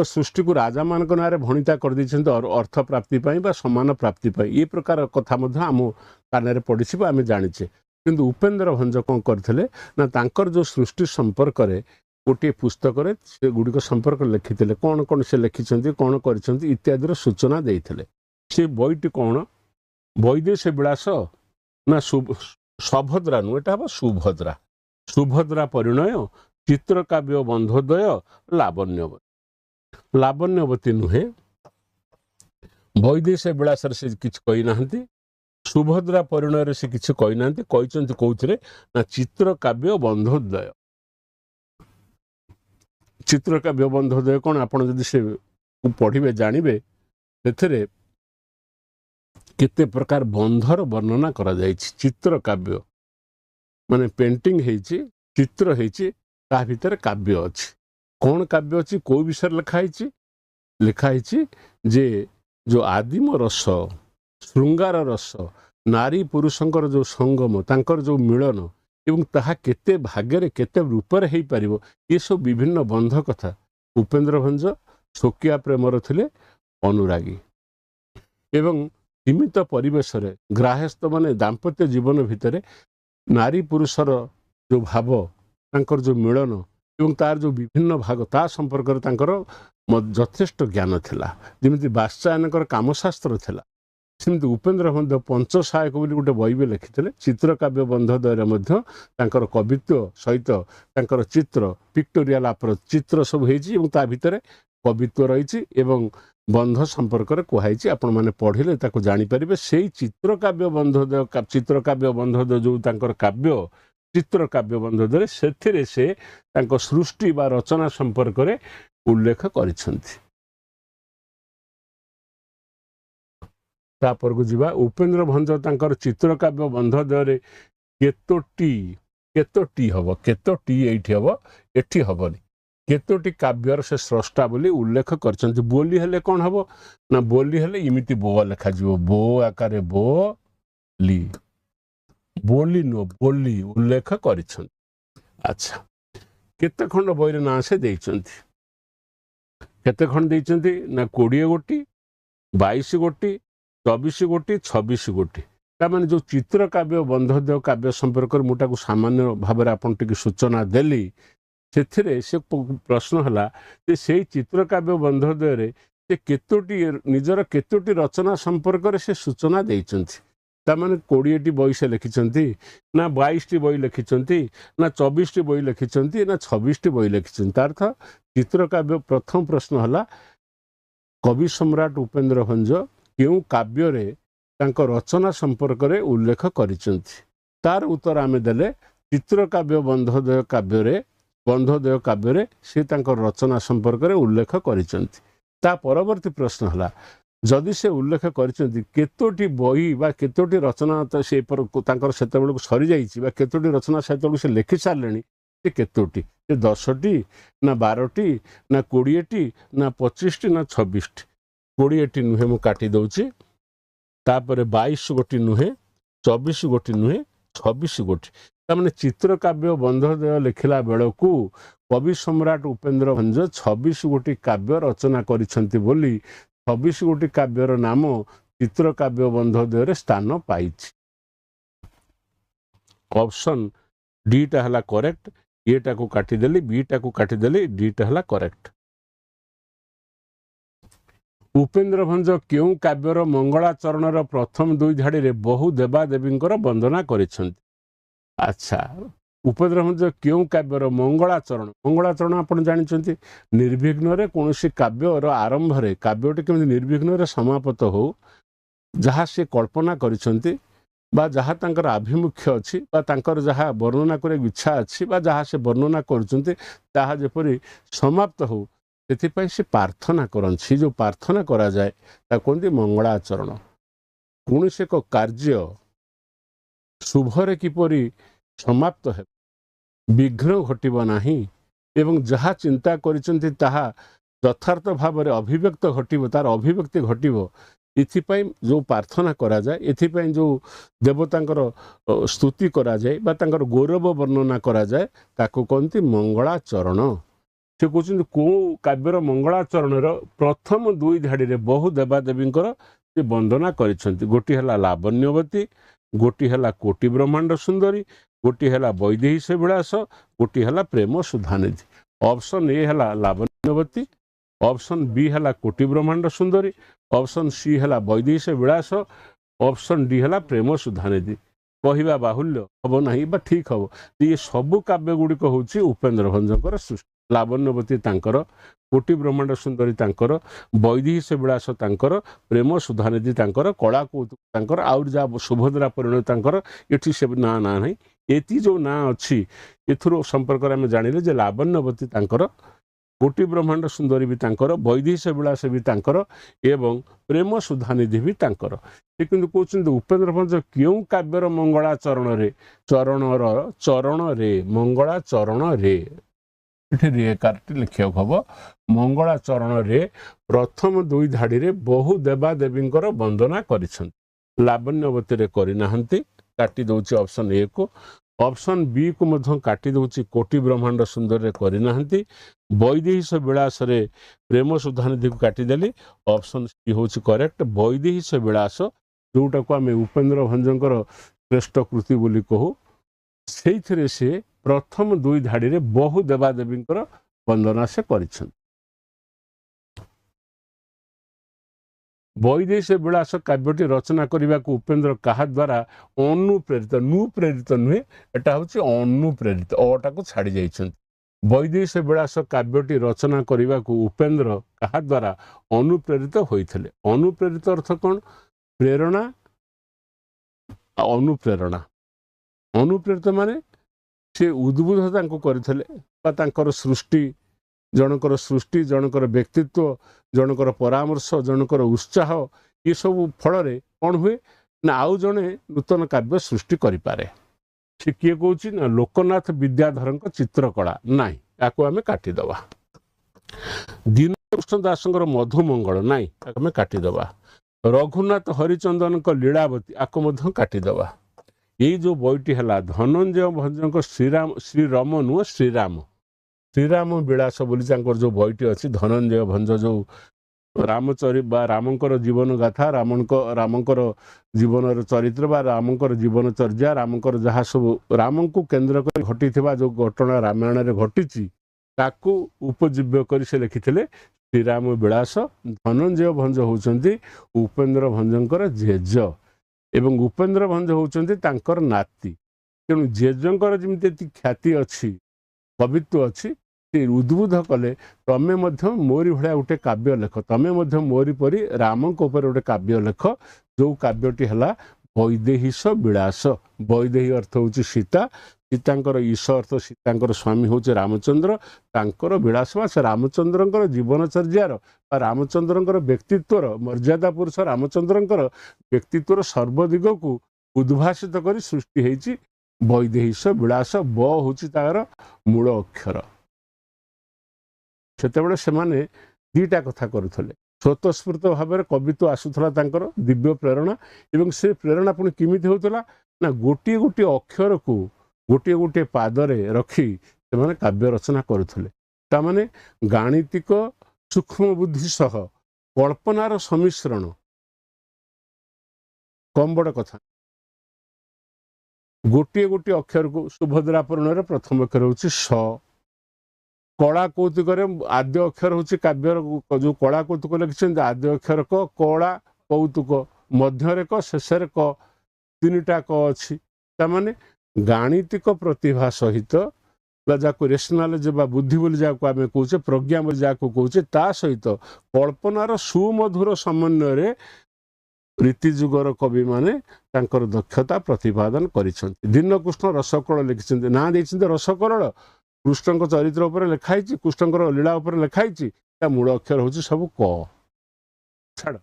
सृष्टि को राजा मान ना भणिता कर अर्थ प्राप्ति सम्मान प्राप्ति ये प्रकार कथा आम कान पड़ी आम जाचे किंतु उपेन्द्र भंज कौन करते ना तांकर जो सृष्टि संपर्क में गोटे पुस्तक से गुड़िक संपर्क लिखी कौन कौन से लिखिं कौन कर इत्यादि सूचना देते से बईटी कौन वैदेश विलास ना सभद्रा नु एटा हम सुभद्रा सुभद्रा परिणय चित्रकाव्य बंधोदय लावण्यवती लावण्यवती नुहे वैदेश विलास से किसी कही ना सुभद्रा परिणय से किसी कही ना कौन ना चित्रकाव्य बंधोदय चित्रकाव्य बंधोदय कौन आपड़ जदि से पढ़े जानवे से केते प्रकार बंधर वर्णना करा जाय चित्र काव्य माने पेंटिंग हेची चित्र हेची ता भीतर काव्य अछि कौन काव्य अछि को विषय लिखाई जे जो आदिम रस श्रृंगार रस नारी पुरुषंकर जो संगम तांकर जो मिलन एवं ताहा केते भाग्य केते रूपर हेई परिबो ये सब विभिन्न बंध कथा उपेन्द्र भंज शोकिया प्रेमर थिले अनुरागी एवं सीमित परिवेश ग्राहस्थ माने दाम्पत्य जीवन भितर नारी पुरुषर जो भाव तांकर जो मिलन एवं तार जो विभिन्न भाग ता संपर्क यथेष्ट ज्ञान थिला जेमिति वात्स्यायनकर कामशास्त्र थिला सेमती उपेन्द्र भंज पंच सहायक बोली गोटे बही भी लिखिते चित्रकाव्य बंधोदय तांकर कवित्व सहित तांकर चित्र पिक्टोरियल अप्रोच चित्र सब होइछि एवं ता भितर कवित्व रही एवं बंध संपर्क में कहुई आपण मैंने पढ़ले जापर से चित्रकाव्य बंधोदय जो तांकर काव्य चित्रकाव्य बंधोदय से सृष्टि बा रचना संपर्क में उल्लेख करिसेंति तापर को जीवा उपेन्द्र भंज तांकर चित्रकाव्य बंधोदय केतोटी हम केतोटी एठी हम एठी हबनी केतोटी काव्यर से स्रष्टा बोली उल्लेख कर बोली हेले कौन हम ना बोली हेले इमिति बो लेखा जीवो बो आकार बो ली बोली नो बोली उल्लेख कर अच्छा केते खंड बही ना से देइचंती केते खंड देइचंती ना 20 गोटी 22 गोटी 24 गोटी 26 गोटी तामाने जो चित्रकाव्य बंधोदय काव्य संपर्क मुटा को सामान्य भाव में आपन टिके सूचना देली से प्रश्न है से चित्रकाव्य बंधोदय से केतोटी निजर केतोटी रचना संपर्क में से सूचना देइचंती तामाने 20 बही से लिखिंट ना 22 बही लिखिंट ना 24 बही लिखिंट ना 26 बही लिखिंट अर्थ चित्रकाव्य प्रथम प्रश्न है कवि सम्राट उपेन्द्र भंज क्यों काव्य रे तांको रचना संपर्क में उल्लेख करिसेंति तार उत्तर आमे देले चित्रकाव्य बंधोदय काव्य रे से तांको रचना संपर्क में उल्लेख करिसेंति ता परवर्ती प्रश्न है जदि से उल्लेख करिसेंति केतोटी बही बा केतोटी रचना तो से तांकर सेतेबेले सरी जाइछि बा केतोटी रचना सेतेबेले से लिखि सारलेनी से केतोटी से 10टी ना 12टी ना 20टी ना 25टी ना 26टी 20टी नुहे मु काटी दउछि तापर 22 गोटी नुहे 24 गोटी नुहे 26 गोटी तामाने चित्रकाव्य बंधोदय लिखिला बेलकू कवि सम्राट उपेन्द्र भंज 26 गोटी काव्य रचना करिसेंति बोली 26 गोटी काव्यर नाम चित्रकाव्य बंधोदय स्थान पाई ऑप्शन डीटा हला करेक्ट एटा को काटिदेली बीटा को काटिदेली डीटा हला करेक्ट। उपेन्द्र भंज क्यों काव्यर मंगलाचरण प्रथम दुई धाड़ी रे बहु देवादेवींकर वंदना करिसेंति। अच्छा उपेन्द्र भंज क्यों काव्यर मंगलाचरण आप जानी निर्विघ्न रे कौन काव्यर आरंभ रे काव्यटी केमि निर्विघ्न रे समाप्त हो जहाँ से कल्पना करिसेंति बा जहाँ तांकर आभिमुख्य अच्छी बा तांकर जहाँ वर्णना करे इच्छा अच्छी बा जहाँ से वर्णना करुचंती ताहा जेपरि समाप्त हो से से प्रार्थना करन जो प्रार्थना करा जाए ता कहते मंगलाचरण। कौन से एक कार्य शुभरे किपरि समाप्त है विघ्न घटिब नाही एवं जहाँ चिंता करिसंती ताहा यथार्थ भाव में अभिव्यक्त घटिब तार अभिव्यक्ति घटिब इथिपाई जो प्रार्थना करा जाए इथिपाई जो देवतांकर स्तुति करा जाए बा तांकर गौरव वर्णना करा जाए ताको कहते मंगलाचरण। से कहते कौ काव्यर मंगलाचरण प्रथम दुई धाड़ी रे बहु देवादेवींकर से वंदना करिसंती गोटी हला लावण्यवती गोटी हला कोटि ब्रह्मांड सुंदरी गोटी हला वैदेही विलास गोटी हला प्रेम सुधानिधि। ऑप्शन ए हला लावण्यवती ऑप्शन बी हला कोटि ब्रह्मांड सुंदरी ऑप्शन सी हला वैदेही विलास ऑप्शन डी हला प्रेम सुधानिधि। कहवा बाहुल्य हम ना बा ठीक हम ये सबु काव्य गुड़िक हूँ उपेन्द्र भंजकर सृष्टि। लावण्यवती तांकर कोटि ब्रह्मांड सुंदरी तांकर वैदेही विलास तांकर प्रेम सुधानिधि तांकर कला कौतुक तांकर आउर जा सुभद्रा परिणय तांकर एठी से ना ना नहीं एति जो ना अच्छी एथुरो संपर्क में जानिले जे लावण्यवती तांकर कोटि ब्रह्मांड सुंदरी भी तांकर वैदेही विलास भी तांकर एवं प्रेम सुधानिधि भी तांकर। से किंतु कहते उपेन्द्र भंज क्यों काव्यर मंगलाचरण रे चरण रे मंगलाचरण रे रे कार्टी लिखा हम मंगलाचरण रे प्रथम दुई धाड़ी रे बहु देवादेवींकर वंदना करिसंती लावण्यवती रे करिनाहंती काटी दउची ऑप्शन ए को ऑप्शन बी को मध्य काटी दउची कोटि ब्रह्मांड सुंदर रे करिनाहंती वैदेही विलास रे प्रेम सुधानिधि को काटिदेली ऑप्शन सी होची करेक्ट वैदेही विलास जोटा को आम उपेन्द्र भंजकर श्रेष्ठ कृति बोली कहू से से प्रथम दुई धाड़ी रे बहु देवादेवींकर वंदना से करिसंती। वैदेही विलास काव्यटी रचना करने को उपेन्द्र कहा द्वारा अनुप्रेरित नुप्रेरित नुहे एटा हूँ अनुप्रेरित अटा को छाड़ी जाइछंती। वैदेही विलास काव्यटी रचना करने को उपेन्द्र कहा द्वारा अनुप्रेरित होइथिले। अनुप्रेरित अर्थ कौन प्रेरणा अनुप्रेरणा अनुप्रेरित माने से उद्बुद्ध तांको करथिले बा तांकर सृष्टि जनकर व्यक्तित्व जनकर परामर्श जनकर उत्साह ये सब फल कौन हुए ना आउ जड़े नूतन काव्य सृष्टि करें से किए कौच ना लोकनाथ विद्याधर चित्रकला नाई याको आम काटिदबा। दीनकृष्ण दासंकर मधुमंगल नाई आम काटिदबा। रघुनाथ हरिचंदन लीलावती आको काटिदबा। ये जो बईटी है धनंजय भंज श्रीराम नुह श्रीराम विलास बोली जो बईटी अच्छी धनंजय भंज जो रामकर जीवन गाथा रामकर जीवन चरित्र बा रामकर जीवन चर्या रामकर जहाँ सब राम को केन्द्र कर घटी जो घटना रामायण रे घटी ताकू उपजीव्य कर से लिखिथिले श्रीराम विलास। धनंजय भंज होउचंती उपेन्द्र भंजकर जेज एवं उपेन्द्र भंज होउचंती तांकर नाती तेणु जेजंकर जमी ख्याति अच्छी कवित्व अच्छी उद्बुद्ध कले तमें मोरी भाया गोटे काव्य लेख तमें मोरी परी राम गोटे काव्य लेख जो काव्यटी है वैदेही विलास। वैदेही अर्थ हूँ सीता सीतांकर ईश अर्थ सीतांकर स्वामी हूँ रामचंद्र तांकर विलास बा रामचंद्रंकर जीवनचर्यार रामचंद्रंकर व्यक्तित्वर मर्यादा पुरुष रामचंद्रंकर व्यक्तित्वर सर्वदिग को उद्भासित कर सृष्टि होती वैदेही विलास ब हूँ तार मूल अक्षर। सेतेबेले सेमाने दीटा कथा करुथले स्वतस्फूर्त भाव में कवित्व आसूला दिव्य प्रेरणा एवं से प्रेरणा पुणी किमिति होतला ना गोटे गोटे अक्षर को गोटे गोटे पादरे रखी से काव्य रचना करुथले तामाने गाणितिक सूक्ष्म बुद्धि सह कल्पनार सम्मिश्रण कम बड़ कथा गोटे गोटे अक्षर को सुभद्रा परिणय प्रथम अक्षर हूँ स कला कौतुक आद्य अक्षर हूँ काव्यर जो कला कौतुक लिखिं आद्य अक्षर क कला कौतुक मध्य क शेष क तीनटा क अच्छी ताने गाणितिक प्रतिभा सहित जहाँ रेसनाल बुद्धि बोली जहाँ आम कहे प्रज्ञा बोली जहाँ कहे ता सहित कल्पनार सुमधुर समन्वय रीतिजुगर कवि माने दक्षता प्रतिपादन करिसेंति। दीनकृष्ण रसकल लिखिसेंति ना देइसेंति रसकल कृष्ण चरित्र उपर लिखाई कृष्ण लीला उपर लिखाई मूल अक्षर हूँ सब क छाड़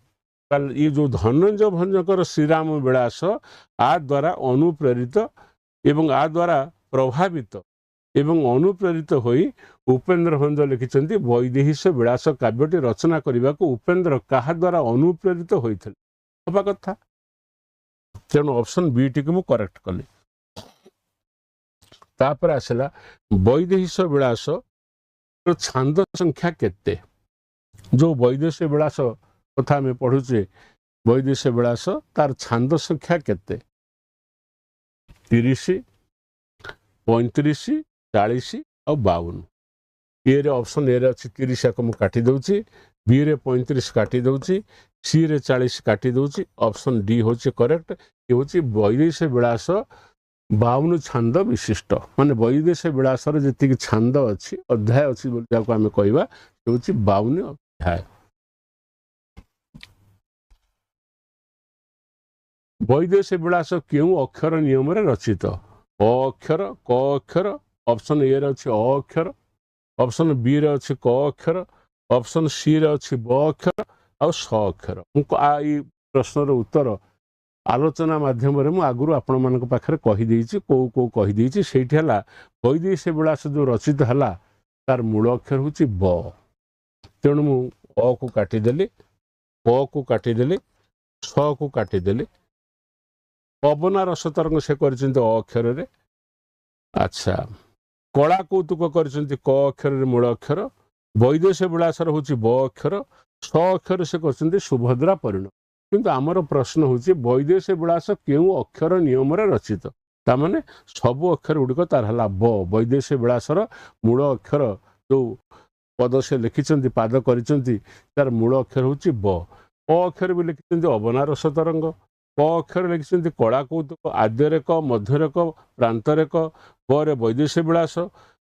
ये जो धनंजय भंजकर श्रीराम विलास आ द्वारा अनुप्रेरित एवं आ द्वारा प्रभावित एवं अनुप्रेरित होई उपेन्द्र भंज लिखिसेंति वैदेहीश विलास काव्यटी रचना करने को उपेन्द्र क्या द्वारा अनुप्रेरित होइथिले हवा कथा तेणु ऑप्शन बी टी को करेक्ट कली। तापर आसला वैदेहीश विलास छांद संख्या केते जो वैदेहीश विलास कथा आम पढ़ुचे वैदेहीश विलास तार छांद संख्या केते 30 35 40 और 52 ए रे ऑप्शन ए रे अच्छी 30 को मुझे काटी दूची बी रे 35 काटी दूची सी रे 40 काटी दूची ऑप्शन डी होची करेक्ट। ये होची वैदेहीश विलास 52 छांद विशिष्ट माने वैदेहीश विलास जी छांद अच्छी अध्याय अच्छी जहाँ आम कहवा ये होची 52 अध्याय। वैदेहीश विलास क्यों अक्षर नियम रचित अ अक्षर क अक्षर ऑप्शन ए रे अच्छी अ अक्षर ऑप्शन बी रे अच्छी क अक्षर ऑप्शन सी रे अच्छी ब अक्षर और स अक्षर मुझे प्रश्नर उत्तर आलोचना माध्यम आगुरी आपण मान पाखे कहीदे कौ कौ कहीदे से वैदेहीश विलास जो रचित है तार मूल अक्षर हूँ ब तेणु मु अ को काटिदेली क को काटिदेली स को काटिदेली पवना रस तरंग से अक्षर रे अच्छा कला कौतुक कर क अक्षर मूल अक्षर वैदेहीश विलास हूँ ब अक्षर स अक्षर से कर सुभद्रा परिणय किंतु आमर प्रश्न हूँ वैदेहीश विलास क्यों अक्षर नियम रचित ताने सब अक्षर गुड़िक तार है ब वैदेहीश विलासर मूल अक्षर जो पद से लिखिं पाद कर मूल अक्षर हूँ ब अ अक्षर भी लिखिं अवना रस तरंग क अक्षर लिखिं कला कौतुक आद्य क मध्य क प्रांतर क ब वैदेहीश विलास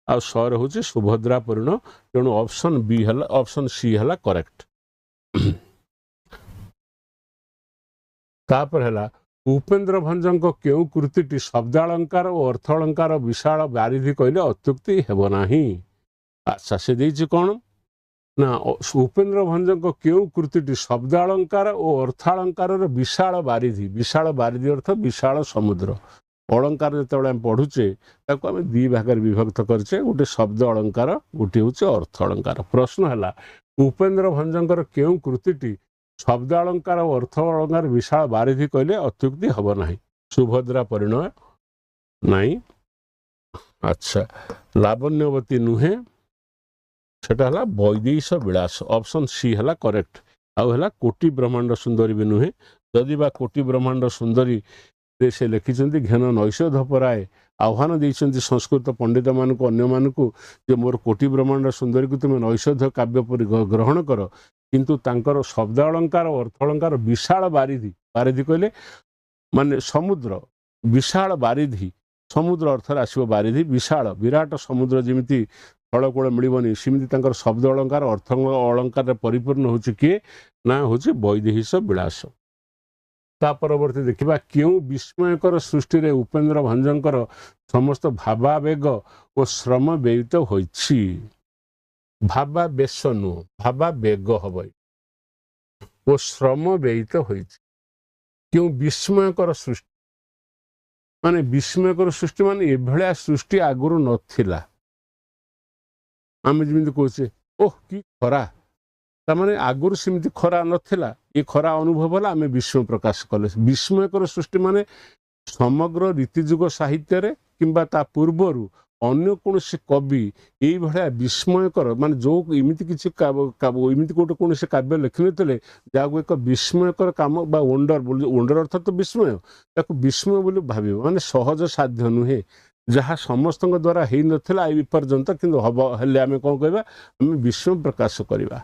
आ सर हूँ सुभद्रा परिणय तेणु ऑप्शन बी है ऑप्शन सी है करेक्ट। तापर है उपेन्द्र भंजक केउ कृति शब्दालंकार और अर्थालंकार विशाल बारिधि कहले अत्युक्ति हेब नाही। अच्छा से देइछि कौन ना उपेन्द्र भंजक केउ कृति शब्दालंकार और अर्थालंकार विशाल बारिधि अर्थ विशाल समुद्र अलंकार जो आम पढ़ुचे आम दी भाग विभक्त करछे गोटे शब्द अलंकार गोटे हूँ अर्थ अलंकार। प्रश्न है उपेन्द्र भंजकर केउ कृति शब्द अलंकार और अर्थ अलंकार विशाल बारिधि कहले अत्युक्ति हम ना सुभद्रा परिणय नाई। अच्छा लावण्यवती नुहे सेटा है वैदेहीश विलास ऑप्शन सी है करेक्ट। आउ है कोटि ब्रह्मांड सुंदरी भी नुहे जदि बा कोटि ब्रह्मांड सुंदरी से लिखिं घेन नैषध पराए आह्वान देते संस्कृत पंडित मानक अन्य मानक जे मोर कोटि ब्रह्मांड सुंदरी को तुम नैषध काव्य पर ग्रहण कर किंतु तांकर शब्द अलंकार और अर्थ अलंकार विशाल बारिधि कहले माने समुद्र विशाल बारिधि समुद्र अर्थ आसो बारिधि विशाल विराट समुद्र जमी फलकूल मिलनी सेमती शब्द अलंकार अर्थ अलंकार परिपूर्ण हो किए ना हूँ वैदेहीश विलास। ता परवर्ती देखा क्यों विस्मयकर सृष्टि रे उपेन्द्र भंजकर समस्त भावावेग और श्रम व्ययित होइछि। भावावेश नुह भावावेग हम वो श्रम व्ययित होइछि। क्यों विस्मयकर सृष्टि माने विस्मयकर सृष्टि माने एभलिया सृष्टि आगुरु नथिला आम जमी कहे ओह कि खरा तामाने आगुरु सेमती खरा नथिला ये खरा अनुभव है आम विस्मय प्रकाश कले। विस्मयकर सृष्टि माने समग्र रीतिजुग साहित्य रे किंबा ता पूर्वरु ଅନ୍ୟ କୌଣସି କବି ଏଇଭଳିଆ ବିସ୍ମୟକର ମାନେ ଯେଉଁ ଏମିତି କିଛି ଏମିତି ଗୋଟେ କୌଣସି କାବ୍ୟ ଲେଖିନଥିଲେ ଯାହାକୁ ଏକ ବିସ୍ମୟକର କାମ ବା ୱଣ୍ଡର ବୋଲି, ୱଣ୍ଡର ଅର୍ଥ ତ ବିସ୍ମୟ, ତାକୁ ବିସ୍ମୟ ବୋଲି ଭାବିବ, ମାନେ ସହଜ ସାଧ୍ୟ ନୁହେଁ, ଯାହା ସମସ୍ତଙ୍କ ଦ୍ୱାରା ହେଇନଥିଲା ଏ ପର୍ଯ୍ୟନ୍ତ, କିନ୍ତୁ ହବ ହେଲେ ଆମେ କ'ଣ କହିବା, ଆମେ ବିସ୍ମୟ ପ୍ରକାଶ କରିବା।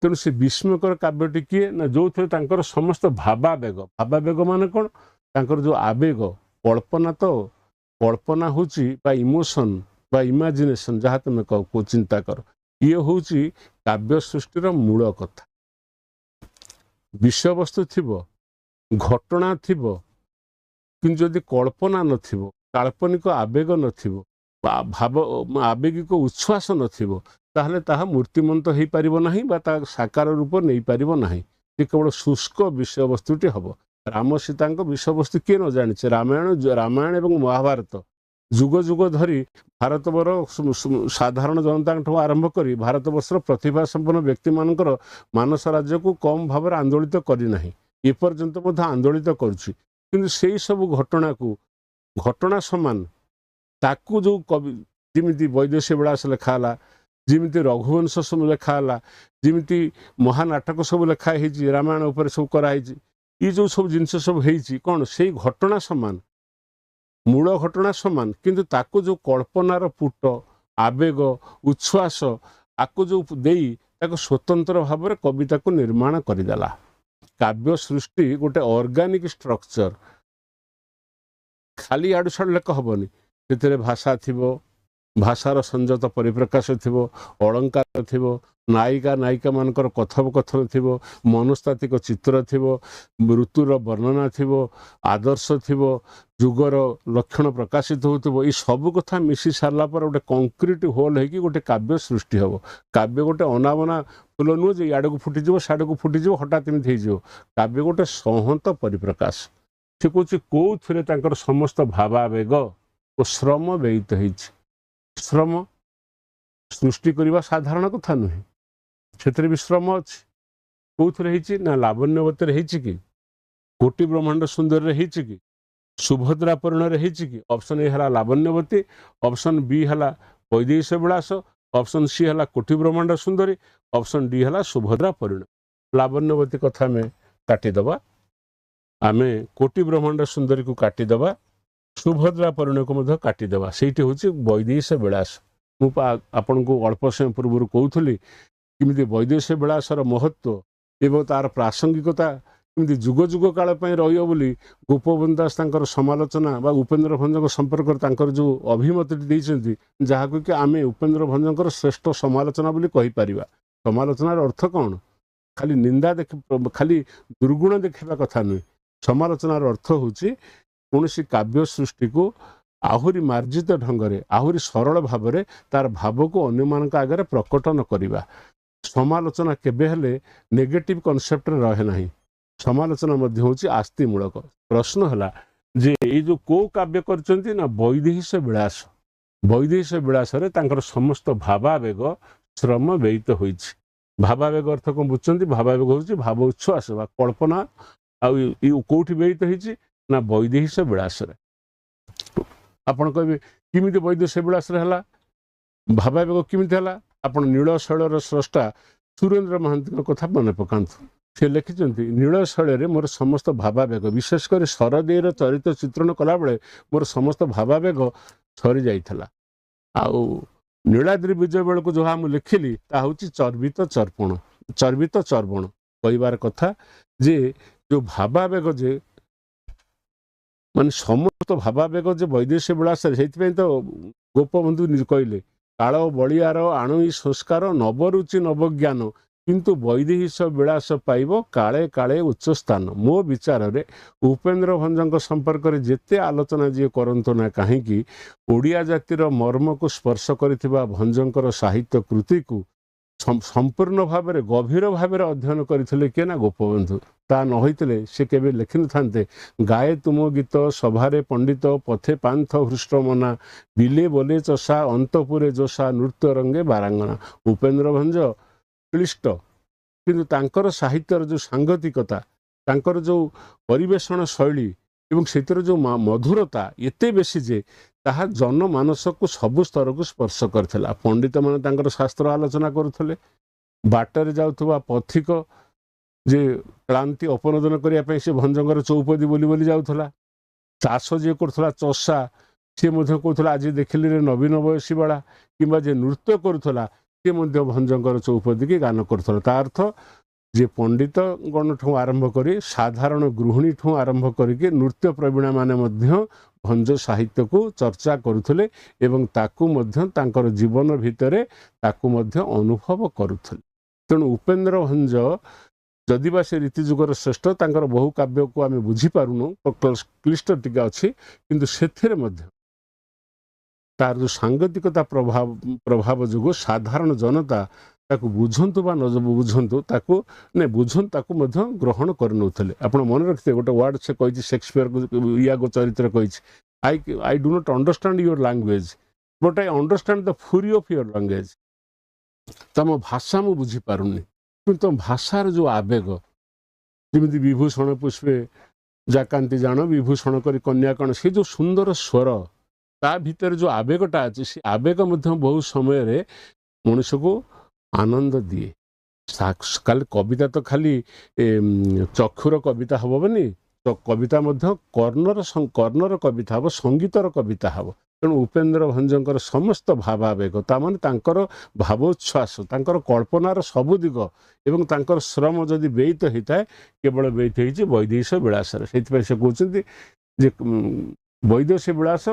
ତେଣୁ ସେ ବିସ୍ମୟକର କାବ୍ୟଟି କିଏ ନା ଯେଉଁଥିରେ ତାଙ୍କର ସମସ୍ତ ଭାବାବେଗ ମାନେ କ'ଣ, ତାଙ୍କର ଯେଉଁ ଆବେଗ, କଳ୍ପନା ହେଉଛି ବା ଇମୋସନ୍ ବା ଇମାଜିନେସନ୍ ଯାହା ତୁମେ ଚିନ୍ତା କର, ଇଏ ହେଉଛି କାବ୍ୟ ସୃଷ୍ଟିର ମୂଳ କଥା। ବିଷୟବସ୍ତୁ ଥିବ, ଘଟଣା ଥିବ, କିନ୍ତୁ ଯଦି କଳ୍ପନା ନଥିବ, କାଳ୍ପନିକ ଆବେଗ ନଥିବ, ଆବେଗିକ ଉଚ୍ଛ୍ୱାସ ନଥିବ, ତାହେଲେ ତାହା ମୂର୍ତ୍ତିମନ୍ତ ହେଇପାରିବ ନାହିଁ ବା ତା ସାକାର ରୂପ ନେଇପାରିବ ନାହିଁ। ସେ କେବଳ ଶୁଷ୍କ ବିଷୟବସ୍ତୁଟି ହେବ। ରାମ ସୀତାଙ୍କ ବିଷୟବସ୍ତୁ କିଏ ନ ଜାଣିছে? ରାମାୟଣ ଏବଂ ମହାଭାରତ ଯୁଗ ଯୁଗ ଧରି ଭାରତବର୍ଷର ସାଧାରଣ ଜନତାଙ୍କଠୁ ଆରମ୍ଭ କରି ଭାରତବର୍ଷର ପ୍ରତିଭା ସମ୍ପନ୍ନ ବ୍ୟକ୍ତିମାନଙ୍କର ମାନସ ରାଜ୍ୟକୁ କମ୍ ଭାବରେ ଆନ୍ଦୋଳିତ କରିନାହିଁ, ଏପର୍ଯ୍ୟନ୍ତ ମଧ୍ୟ ଆନ୍ଦୋଳିତ କରୁଛି। କିନ୍ତୁ ସେଇ ସବୁ ଘଟଣାକୁ ଘଟଣା ସମାନ ତାକୁ ଯେଉଁ କବି, ଯେମିତି ବୈଦେଶୀ ବିଳାସ ଲେଖା ହେଲା, ଯେମିତି ରଘୁବଂଶ ସବୁ ଲେଖା ହେଲା, ଯେମିତି ମହାନାଟକ ସବୁ ଲେଖା ହେଇଛି, ରାମାୟଣ ଉପରେ ସବୁ କରାହେଇଛି, ଏ ଯେଉଁ ସବୁ ଜିନିଷ ସବୁ ହେଇଛି କ'ଣ ସେଇ ଘଟଣା ସମାନ, ମୂଳ ଘଟଣା ସମାନ, କିନ୍ତୁ ତାକୁ ଯେଉଁ କଳ୍ପନାର ପୁଟ, ଆବେଗ, ଉଚ୍ଛ୍ୱାସ ଆକୁ ଯେଉଁ ଦେଇ ତାକୁ ସ୍ୱତନ୍ତ୍ର ଭାବରେ କବିତାକୁ ନିର୍ମାଣ କରିଦେଲା। କାବ୍ୟ ସୃଷ୍ଟି ଗୋଟେ ଅର୍ଗାନିକ ଷ୍ଟ୍ରକ୍ଚର, ଖାଲି ଆଡ଼ୁ ସାଡ଼ୁ ଲେଖା ହେବନି, ସେଥିରେ ଭାଷା ଥିବ, ଭାଷାର ସଂଯତ ପରିପ୍ରକାଶ ଥିବ, ଅଳଙ୍କାର ଥିବ, ନାୟିକା ମାନଙ୍କର କଥୋପକଥନ ଥିବ, ମନସ୍ତାତ୍ତ୍ୱିକ ଚିତ୍ର ଥିବ, ଋତୁର ବର୍ଣ୍ଣନା ଥିବ, ଆଦର୍ଶ ଥିବ, ଯୁଗର ଲକ୍ଷଣ ପ୍ରକାଶିତ ହେଉଥିବ। ଏ ସବୁ କଥା ମିଶି ସାରିଲା ପରେ ଗୋଟେ କଂକ୍ରିଟ ହୋଲ୍ ହେଇକି ଗୋଟେ କାବ୍ୟ ସୃଷ୍ଟି ହେବ। କାବ୍ୟ ଗୋଟେ ଅନାବନା ଫୁଲ ନୁହେଁ ଯେ ଇଆଡ଼କୁ ଫୁଟିଯିବ ସିଆଡ଼କୁ ଫୁଟିଯିବ ହଠାତ୍ ଏମିତି ହେଇଯିବ। କାବ୍ୟ ଗୋଟେ ସଂହତ ପରିପ୍ରକାଶ। ସେ କହୁଛି କୋଉଥିରେ ତାଙ୍କର ସମସ୍ତ ଭାବାବେଗ ଓ ଶ୍ରମ ବ୍ୟୟିତ ହେଇଛି। ଶ୍ରମ ସୃଷ୍ଟି କରିବା ସାଧାରଣ କଥା ନୁହେଁ, ସେଥିରେ ବି ଶ୍ରମ ଅଛି। କୋଉଥିରେ ହେଇଛି ନା ଲାବଣ୍ୟବତୀରେ ହେଇଛି କି, କୋଟି ବ୍ରହ୍ମାଣ୍ଡ ସୁନ୍ଦରରେ ହେଇଛି କି, ସୁଭଦ୍ରା ପରିଣୟରେ ହେଇଛି କି? ଅପସନ୍ ଏ ହେଲା ଲାବଣ୍ୟବତୀ, ଅପସନ୍ ବି ହେଲା ବୈଦେହୀଶ ବିଳାସ, ଅପସନ୍ ସି ହେଲା କୋଟି ବ୍ରହ୍ମାଣ୍ଡ ସୁନ୍ଦରୀ, ଅପସନ୍ ଡି ହେଲା ସୁଭଦ୍ରା ପରିଣ। ଲାବଣ୍ୟବତୀ କଥା ଆମେ କାଟିଦେବା, ଆମେ କୋଟି ବ୍ରହ୍ମାଣ୍ଡ ସୁନ୍ଦରୀକୁ କାଟିଦେବା, ସୁଭଦ୍ରା ପରିଣୟକୁ ମଧ୍ୟ କାଟିଦେବା। ସେଇଠି ହେଉଛି ବୈଦେହୀଶ ବିଳାସ। ମୁଁ ଆପଣଙ୍କୁ ଅଳ୍ପ ସମୟ ପୂର୍ବରୁ କହୁଥିଲି କେମିତି ବୈଦେହୀଶ ବିଳାସର ମହତ୍ଵ ଏବଂ ତାର ପ୍ରାସଙ୍ଗିକତା କେମିତି ଯୁଗ ଯୁଗ କାଳ ପାଇଁ ରହିବ ବୋଲି ଗୋପବନ୍ଧୁ ଦାସ ତାଙ୍କର ସମାଲୋଚନା ବା ଉପେନ୍ଦ୍ର ଭଞ୍ଜଙ୍କ ସମ୍ପର୍କରେ ତାଙ୍କର ଯେଉଁ ଅଭିମତଟି ଦେଇଛନ୍ତି, ଯାହାକୁ କି ଆମେ ଉପେନ୍ଦ୍ର ଭଞ୍ଜଙ୍କର ଶ୍ରେଷ୍ଠ ସମାଲୋଚନା ବୋଲି କହିପାରିବା। ସମାଲୋଚନାର ଅର୍ଥ କ'ଣ? ଖାଲି ନିନ୍ଦା ଖାଲି ଦୁର୍ଗୁଣ ଦେଖାଇବା କଥା ନୁହେଁ। ସମାଲୋଚନାର ଅର୍ଥ ହେଉଛି କୌଣସି କାବ୍ୟ ସୃଷ୍ଟିକୁ ଆହୁରି ମାର୍ଜିତ ଢଙ୍ଗରେ, ଆହୁରି ସରଳ ଭାବରେ ତାର ଭାବକୁ ଅନ୍ୟମାନଙ୍କ ଆଗରେ ପ୍ରକଟନ କରିବା। ସମାଲୋଚନା କେବେ ହେଲେ ନେଗେଟିଭ କନସେପ୍ଟରେ ରହେ ନାହିଁ। ସମାଲୋଚନା ମଧ୍ୟ ହେଉଛି ଆସ୍ତିମୂଳକ। ପ୍ରଶ୍ନ ହେଲା ଯେ ଏଇ ଯେଉଁ କୋଉ କାବ୍ୟ କରିଛନ୍ତି ନା ବୈଦେହୀଶ ବିଳାସ। ବୈଦେହୀଶ ବିଳାସରେ ତାଙ୍କର ସମସ୍ତ ଭାବାବେଗ ଶ୍ରମ ବ୍ୟୟିତ ହୋଇଛି। ଭାବାବେଗ ଅର୍ଥ କ'ଣ ବୁଝୁଛନ୍ତି? ଭାବାବେଗ ହେଉଛି ଭାବ ଉଚ୍ଛ୍ୱାସ ବା କଳ୍ପନା। ଆଉ କୋଉଠି ବ୍ୟୟିତ ହେଇଛି ନା ବୈଦେହୀଶ ବିଳାସରେ। ଆପଣ କହିବେ କେମିତି ବୈଦେହୀଶ ବିଳାସରେ ହେଲା, ଭାବାବେଗ କେମିତି ହେଲା? ଆପଣ ନୀଳ ଶୈଳର ସ୍ରଷ୍ଟା ସୁରେନ୍ଦ୍ର ମହାନ୍ତିଙ୍କ କଥା ମନେ ପକାନ୍ତୁ। ସେ ଲେଖିଛନ୍ତି ନୀଳ ଶୈଳରେ ମୋର ସମସ୍ତ ଭାବାବେଗ, ବିଶେଷ କରି ଶରଦୀର ଚରିତ୍ର ଚିତ୍ରଣ କଲାବେଳେ ମୋର ସମସ୍ତ ଭାବାବେଗ ସରି ଯାଇଥିଲା। ଆଉ ନୀଳାଦ୍ରି ବିଜୟ ବେଳକୁ ଯାହା ମୁଁ ଲେଖିଲି ତାହା ହେଉଛି ଚର୍ବିତ ଚର୍ବଣ। କହିବାର କଥା ଯେ ଯେଉଁ ଭାବାବେଗ ଯେ ମାନେ ସମସ୍ତ ଭାବାବେଗ ଯେ ବୈଦେହୀଶ ବିଳାସରେ, ସେଇଥିପାଇଁ ତ ଗୋପବନ୍ଧୁ କହିଲେ କାଳ ବଳିଆର ଆଣୁଇ ସଂସ୍କାର ନବରୁଚି ନବଜ୍ଞାନ, କିନ୍ତୁ ବୈଦେହୀଶ ବିଳାସ ପାଇବ କାଳେ କାଳେ ଉଚ୍ଚ ସ୍ଥାନ। ମୋ ବିଚାରରେ ଉପେନ୍ଦ୍ର ଭଞ୍ଜଙ୍କ ସମ୍ପର୍କରେ ଯେତେ ଆଲୋଚନା ଯିଏ କରନ୍ତୁ ନା କାହିଁକି, ଓଡ଼ିଆ ଜାତିର ମର୍ମକୁ ସ୍ପର୍ଶ କରିଥିବା ଭଞ୍ଜଙ୍କର ସାହିତ୍ୟ କୃତିକୁ ସମ୍ପୂର୍ଣ୍ଣ ଭାବରେ ଗଭୀର ଭାବରେ ଅଧ୍ୟୟନ କରିଥିଲେ କିଏ ନା ଗୋପବନ୍ଧୁ। ତା ନ ହୋଇଥିଲେ ସେ କେବେ ଲେଖିନଥାନ୍ତେ ଗାଏ ତୁମ ଗୀତ ସଭାରେ ପଣ୍ଡିତ ପଥେ ପାନ୍ଥ ହୃଷ୍ଟମନା, ବିଲେ ବୋଲେ ଚଷା ଅନ୍ତପୁରେ ଯୋଷା ନୃତ୍ୟ ରଙ୍ଗେ ବାରାଙ୍ଗନା। ଉପେନ୍ଦ୍ର ଭଞ୍ଜ କ୍ଳିଷ୍ଟ, କିନ୍ତୁ ତାଙ୍କର ସାହିତ୍ୟର ଯେଉଁ ସାଙ୍ଗତିକତା, ତାଙ୍କର ଯେଉଁ ପରିବେଷଣ ଶୈଳୀ ଏବଂ ସେଥିରେ ଯେଉଁ ମଧୁରତା ଏତେ ବେଶୀ ଯେ ତାହା ଜନମାନସକୁ ସବୁ ସ୍ତରକୁ ସ୍ପର୍ଶ କରିଥିଲା। ପଣ୍ଡିତମାନେ ତାଙ୍କର ଶାସ୍ତ୍ର ଆଲୋଚନା କରୁଥିଲେ, ବାଟରେ ଯାଉଥିବା ପଥିକ ଯେ କ୍ଳାନ୍ତି ଅପନୋଦନ କରିବା ପାଇଁ ସେ ଭଞ୍ଜଙ୍କର ଚୌପଦୀ ବୋଲି ବୋଲି ଯାଉଥିଲା। ଚାଷ ଯିଏ କରୁଥିଲା ଚଷା, ସିଏ ମଧ୍ୟ କହୁଥିଲା ଆଜି ଦେଖିଲି ରେ ନବୀନ ବୟସୀ ବାଳା, କିମ୍ବା ଯେ ନୃତ୍ୟ କରୁଥିଲା ସିଏ ମଧ୍ୟ ଭଞ୍ଜଙ୍କର ଚୌପଦୀକି ଗାନ କରୁଥିଲା। ତା ଅର୍ଥ ଯେ ପଣ୍ଡିତ ଗଣଠୁ ଆରମ୍ଭ କରି ସାଧାରଣ ଗୃହିଣୀଠୁ ଆରମ୍ଭ କରିକି ନୃତ୍ୟ ପ୍ରବୀଣାମାନେ ମଧ୍ୟ ଭଞ୍ଜ ସାହିତ୍ୟକୁ ଚର୍ଚ୍ଚା କରୁଥିଲେ ଏବଂ ତାକୁ ମଧ୍ୟ ତାଙ୍କର ଜୀବନ ଭିତରେ ତାକୁ ମଧ୍ୟ ଅନୁଭବ କରୁଥିଲେ। ତେଣୁ ଉପେନ୍ଦ୍ର ଭଞ୍ଜ ଯଦିବା ସେ ରୀତି ଯୁଗର ଶ୍ରେଷ୍ଠ, ତାଙ୍କର ବହୁ କାବ୍ୟକୁ ଆମେ ବୁଝିପାରୁନୁ, କ୍ଲିଷ୍ଟ ଟିକେ ଅଛି, କିନ୍ତୁ ସେଥିରେ ମଧ୍ୟ ତାର ଯେଉଁ ସାଙ୍ଗତିକତା ପ୍ରଭାବ ଯୋଗୁଁ ସାଧାରଣ ଜନତା ତାକୁ ବୁଝନ୍ତୁ ବା ନ ବୁଝନ୍ତୁ, ତାକୁ ମଧ୍ୟ ଗ୍ରହଣ କରିନେଉଥିଲେ। ଆପଣ ମନେ ରଖିଥିବେ ଗୋଟେ ୱାର୍ଡ ସେ କହିଛି, ସେକ୍ସପିୟରକୁ ଇୟାଗୋ ଚରିତ୍ର କହିଛି, I do not understand your language but I understand the fury of your language. ତମ ଭାଷା ମୁଁ ବୁଝିପାରୁନି, କିନ୍ତୁ ତମ ଭାଷାର ଯେଉଁ ଆବେଗ, ଯେମିତି ବିଭୂଷଣ ପୁଷ୍ପେ ଜାକାନ୍ତି ଜାଣ ବିଭୂଷଣ କରି କନ୍ୟା କଣ, ସେ ଯେଉଁ ସୁନ୍ଦର ସ୍ୱର, ତା ଭିତରେ ଯେଉଁ ଆବେଗଟା ଅଛି, ସେ ଆବେଗ ମଧ୍ୟ ବହୁ ସମୟରେ ମଣିଷକୁ ଆନନ୍ଦ ଦିଏ। କାଲି କବିତା ତ ଖାଲି ଚକ୍ଷୁର କବିତା ହବନି, କବିତା ମଧ୍ୟ କର୍ଣ୍ଣର କବିତା ହବ, ସଙ୍ଗୀତର କବିତା ହବ। ତେଣୁ ଉପେନ୍ଦ୍ର ଭଞ୍ଜଙ୍କର ସମସ୍ତ ଭାବାବେଗ, ତାମାନେ ତାଙ୍କର ଭାବୋଚ୍ଛ୍ୱାସ, ତାଙ୍କର କଳ୍ପନାର ସବୁ ଦିଗ ଏବଂ ତାଙ୍କର ଶ୍ରମ ଯଦି ବ୍ୟୟିତ ହେଇଥାଏ, କେବଳ ବ୍ୟୟିତ ହେଇଛି ବୈଦେହୀଶ ବିଳାସରେ। ସେଇଥିପାଇଁ ସେ କହୁଛନ୍ତି ଯେ ବୈଦେହୀଶ ବିଳାସ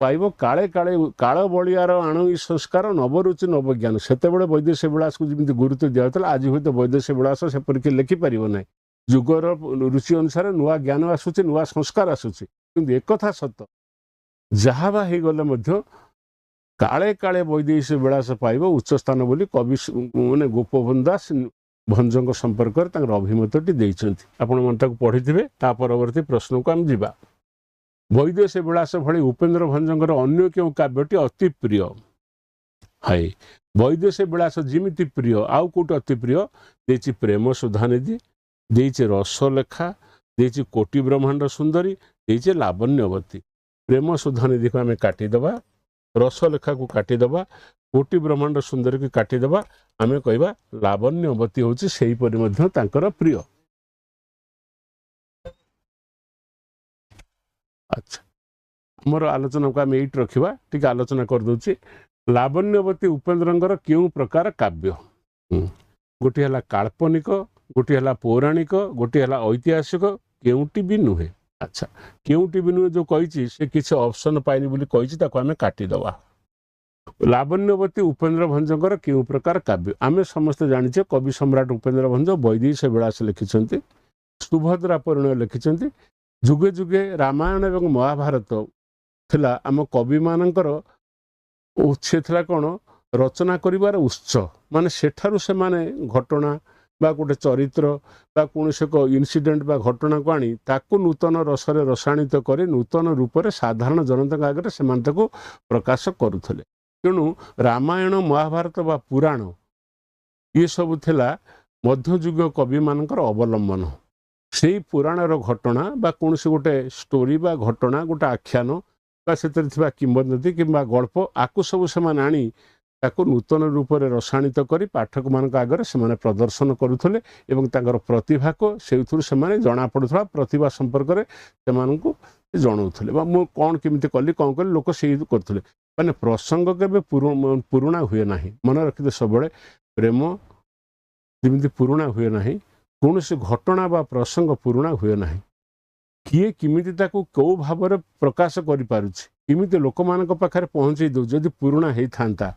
ପାଇବ କାଳେ କାଳେ କାଳ ବଳିଆର ଆଣୁଇ ସଂସ୍କାର, ନବରୁଚି ନବଜ୍ଞାନ। ସେତେବେଳେ ବୈଦେହୀଶ ବିଳାସକୁ ଯେମିତି ଗୁରୁତ୍ୱ ଦିଆଯାଉଥିଲା, ଆଜି ହୁଏତ ବୈଦେହୀଶ ବିଳାସ ସେପରି କିଏ ଲେଖିପାରିବ ନାହିଁ। ଯୁଗର ରୁଚି ଅନୁସାରେ ନୂଆ ଜ୍ଞାନ ଆସୁଛି, ନୂଆ ସଂସ୍କାର ଆସୁଛି, କିନ୍ତୁ ଏକଥା ସତ, ଯାହା ବା ହେଇଗଲେ ମଧ୍ୟ କାଳେ କାଳେ ବୈଦେହୀଶ ବିଳାସ ପାଇବ ଉଚ୍ଚ ସ୍ଥାନ ବୋଲି କବି ଗୋପବନ୍ଧୁ ଦାସ ଭଞ୍ଜଙ୍କ ସମ୍ପର୍କରେ ତାଙ୍କର ଅଭିମତଟି ଦେଇଛନ୍ତି। ଆପଣମାନେ ତାକୁ ପଢ଼ିଥିବେ। ତା ପରବର୍ତ୍ତୀ ପ୍ରଶ୍ନକୁ ଆମେ ଯିବା। ବୈଦେହୀଶ ବିଳାସ ଭଳି ଉପେନ୍ଦ୍ର ଭଞ୍ଜଙ୍କର ଅନ୍ୟ କେଉଁ କାବ୍ୟଟି ଅତି ପ୍ରିୟ? ହାଇ, ବୈଦେହୀଶ ବିଳାସ ଯେମିତି ପ୍ରିୟ, ଆଉ କୋଉଠି ଅତି ପ୍ରିୟ? ଦେଇଛି ପ୍ରେମ ସୁଧାନିଧି, ଦେଇଛି ରସଲେଖା, ଦେଇଛି କୋଟି ବ୍ରହ୍ମାଣ୍ଡ ସୁନ୍ଦରୀ, ଦେଇଛି ଲାବଣ୍ୟବତୀ। ପ୍ରେମ ସୁଧାନିଧିକୁ ଆମେ କାଟିଦେବା, ରସଲେଖାକୁ କାଟିଦେବା, କୋଟି ବ୍ରହ୍ମାଣ୍ଡ ସୁନ୍ଦରୀକୁ କାଟିଦେବା, ଆମେ କହିବା ଲାବଣ୍ୟବତୀ ହେଉଛି ସେହିପରି ମଧ୍ୟ ତାଙ୍କର ପ୍ରିୟ। ଆଚ୍ଛା, ଆମର ଆଲୋଚନାକୁ ଆମେ ଏଇଠି ରଖିବା, ଟିକେ ଆଲୋଚନା କରିଦେଉଛି। ଲାବଣ୍ୟବତୀ ଉପେନ୍ଦ୍ରଙ୍କର କେଉଁ ପ୍ରକାର କାବ୍ୟ? ଗୋଟିଏ ହେଲା କାଳ୍ପନିକ, ଗୋଟିଏ ହେଲା ପୌରାଣିକ, ଗୋଟିଏ ହେଲା ଐତିହାସିକ, କେଉଁଟି ବି ନୁହେଁ। ଆଚ୍ଛା, କେଉଁଟି ବି ନୁହେଁ ଯେଉଁ କହିଛି, ସେ କିଛି ଅପସନ୍ ପାଇନି ବୋଲି କହିଛି, ତାକୁ ଆମେ କାଟିଦେବା। ଲାବଣ୍ୟବତୀ ଉପେନ୍ଦ୍ର ଭଞ୍ଜଙ୍କର କେଉଁ ପ୍ରକାର କାବ୍ୟ? ଆମେ ସମସ୍ତେ ଜାଣିଛେ କବି ସମ୍ରାଟ ଉପେନ୍ଦ୍ର ଭଞ୍ଜ ବୈଦେହୀଶ ବିଳାସ ଲେଖିଛନ୍ତି, ସୁଭଦ୍ରା ପରିଣୟ ଲେଖିଛନ୍ତି। ଯୁଗେ ଯୁଗେ ରାମାୟଣ ଏବଂ ମହାଭାରତ ଥିଲା ଆମ କବିମାନଙ୍କର, ସେ ଥିଲା କ'ଣ ରଚନା କରିବାର ଉତ୍ସ। ମାନେ ସେଠାରୁ ସେମାନେ ଘଟଣା ବା ଗୋଟେ ଚରିତ୍ର ବା କୌଣସି ଏକ ଇନସିଡେଣ୍ଟ ବା ଘଟଣାକୁ ଆଣି ତାକୁ ନୂତନ ରସରେ ରସାୟନିତ କରି ନୂତନ ରୂପରେ ସାଧାରଣ ଜନତାଙ୍କ ଆଗରେ ସେମାନେ ତାକୁ ପ୍ରକାଶ କରୁଥିଲେ। ତେଣୁ ରାମାୟଣ ମହାଭାରତ ବା ପୁରାଣ ଏସବୁ ଥିଲା ମଧ୍ୟଯୁଗ କବିମାନଙ୍କର ଅବଲମ୍ବନ। ସେଇ ପୁରାଣର ଘଟଣା ବା କୌଣସି ଗୋଟେ ଷ୍ଟୋରି ବା ଘଟଣା, ଗୋଟେ ଆଖ୍ୟାନ ବା ସେଥିରେ ଥିବା କିମ୍ବଦନ୍ତୀ କିମ୍ବା ଗଳ୍ପ, ଆକୁ ସବୁ ସେମାନେ ଆଣି ତାକୁ ନୂତନ ରୂପରେ ରସାୟନିତ କରି ପାଠକମାନଙ୍କ ଆଗରେ ସେମାନେ ପ୍ରଦର୍ଶନ କରୁଥିଲେ ଏବଂ ତାଙ୍କର ପ୍ରତିଭାକୁ ସେଇଥିରୁ ସେମାନେ ଜଣାପଡ଼ୁଥିବା ପ୍ରତିଭା ସମ୍ପର୍କରେ ସେମାନଙ୍କୁ ଜଣାଉଥିଲେ ବା ମୁଁ କ'ଣ କେମିତି କଲି କ'ଣ କଲି ଲୋକ ସେଇ କରୁଥିଲେ। ମାନେ ପ୍ରସଙ୍ଗ କେବେ ପୁରୁଣା ହୁଏ ନାହିଁ। ମନେ ରଖିଥିବେ ସବୁବେଳେ, ପ୍ରେମ ଯେମିତି ପୁରୁଣା ହୁଏ ନାହିଁ, କୌଣସି ଘଟଣା ବା ପ୍ରସଙ୍ଗ ପୁରୁଣା ହୁଏ ନାହିଁ। କିଏ କେମିତି ତାକୁ କେଉଁ ଭାବରେ ପ୍ରକାଶ କରିପାରୁଛି, କେମିତି ଲୋକମାନଙ୍କ ପାଖରେ ପହଞ୍ଚେଇ ଦେଉଛି, ଯଦି ପୁରୁଣା ହେଇଥାନ୍ତା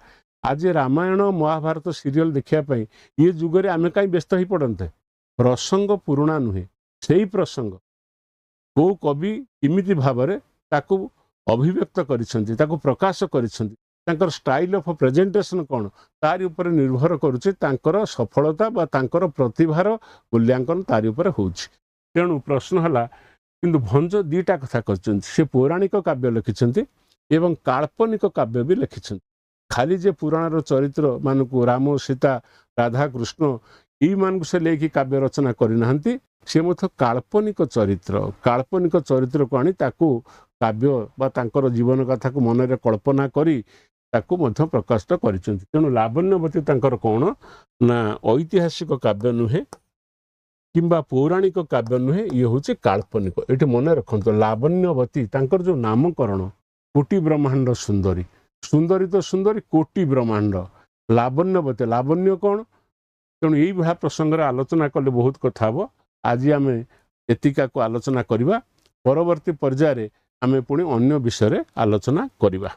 ଆଜି ରାମାୟଣ ମହାଭାରତ ସିରିଏଲ ଦେଖିବା ପାଇଁ ଏ ଯୁଗରେ ଆମେ କାହିଁ ବ୍ୟସ୍ତ ହେଇପଡ଼ନ୍ତେ? ପ୍ରସଙ୍ଗ ପୁରୁଣା ନୁହେଁ, ସେଇ ପ୍ରସଙ୍ଗ କେଉଁ କବି କେମିତି ଭାବରେ ତାକୁ ଅଭିବ୍ୟକ୍ତ କରିଛନ୍ତି, ତାକୁ ପ୍ରକାଶ କରିଛନ୍ତି, ତାଙ୍କର ଷ୍ଟାଇଲ ଅଫ୍ ପ୍ରେଜେଣ୍ଟେସନ କ'ଣ, ତାରି ଉପରେ ନିର୍ଭର କରୁଛି ତାଙ୍କର ସଫଳତା ବା ତାଙ୍କର ପ୍ରତିଭାର ମୂଲ୍ୟାଙ୍କନ ତାରି ଉପରେ ହେଉଛି। ତେଣୁ ପ୍ରଶ୍ନ ହେଲା, କିନ୍ତୁ ଭଞ୍ଜ ଦୁଇଟା କଥା କହିଛନ୍ତି, ସେ ପୌରାଣିକ କାବ୍ୟ ଲେଖିଛନ୍ତି ଏବଂ କାଳ୍ପନିକ କାବ୍ୟ ବି ଲେଖିଛନ୍ତି। ଖାଲି ଯେ ପୁରାଣର ଚରିତ୍ର ମାନଙ୍କୁ ରାମ ସୀତା ରାଧାକୃଷ୍ଣ ଏଇମାନଙ୍କୁ ସେ ନେଇକି କାବ୍ୟ ରଚନା କରିନାହାନ୍ତି, ସେ ମଧ୍ୟ କାଳ୍ପନିକ ଚରିତ୍ରକୁ ଆଣି ତାକୁ କାବ୍ୟ ବା ତାଙ୍କର ଜୀବନ କଥାକୁ ମନରେ କଳ୍ପନା କରି ତାକୁ ମଧ୍ୟ ପ୍ରକାଶିତ କରିଛନ୍ତି। ତେଣୁ ଲାବଣ୍ୟବତୀ ତାଙ୍କର କ'ଣ ନା ଐତିହାସିକ କାବ୍ୟ ନୁହେଁ କିମ୍ବା ପୌରାଣିକ କାବ୍ୟ ନୁହେଁ, ଇଏ ହେଉଛି କାଳ୍ପନିକ। ଏଠି ମନେ ରଖନ୍ତୁ ଲାବଣ୍ୟବତୀ ତାଙ୍କର ଯେଉଁ ନାମକରଣ କୋଟି ବ୍ରହ୍ମାଣ୍ଡ ସୁନ୍ଦରୀ, ସୁନ୍ଦରୀ ତ ସୁନ୍ଦରୀ କୋଟି ବ୍ରହ୍ମାଣ୍ଡ ଲାବଣ୍ୟବତୀ, ଲାବଣ୍ୟ କ'ଣ? ତେଣୁ ଏଇଭଳିଆ ପ୍ରସଙ୍ଗରେ ଆଲୋଚନା କଲେ ବହୁତ କଥା ହେବ। ଆଜି ଆମେ ଏତିକାକୁ ଆଲୋଚନା କରିବା, ପରବର୍ତ୍ତୀ ପର୍ଯ୍ୟାୟରେ ଆମେ ପୁଣି ଅନ୍ୟ ବିଷୟରେ ଆଲୋଚନା କରିବା।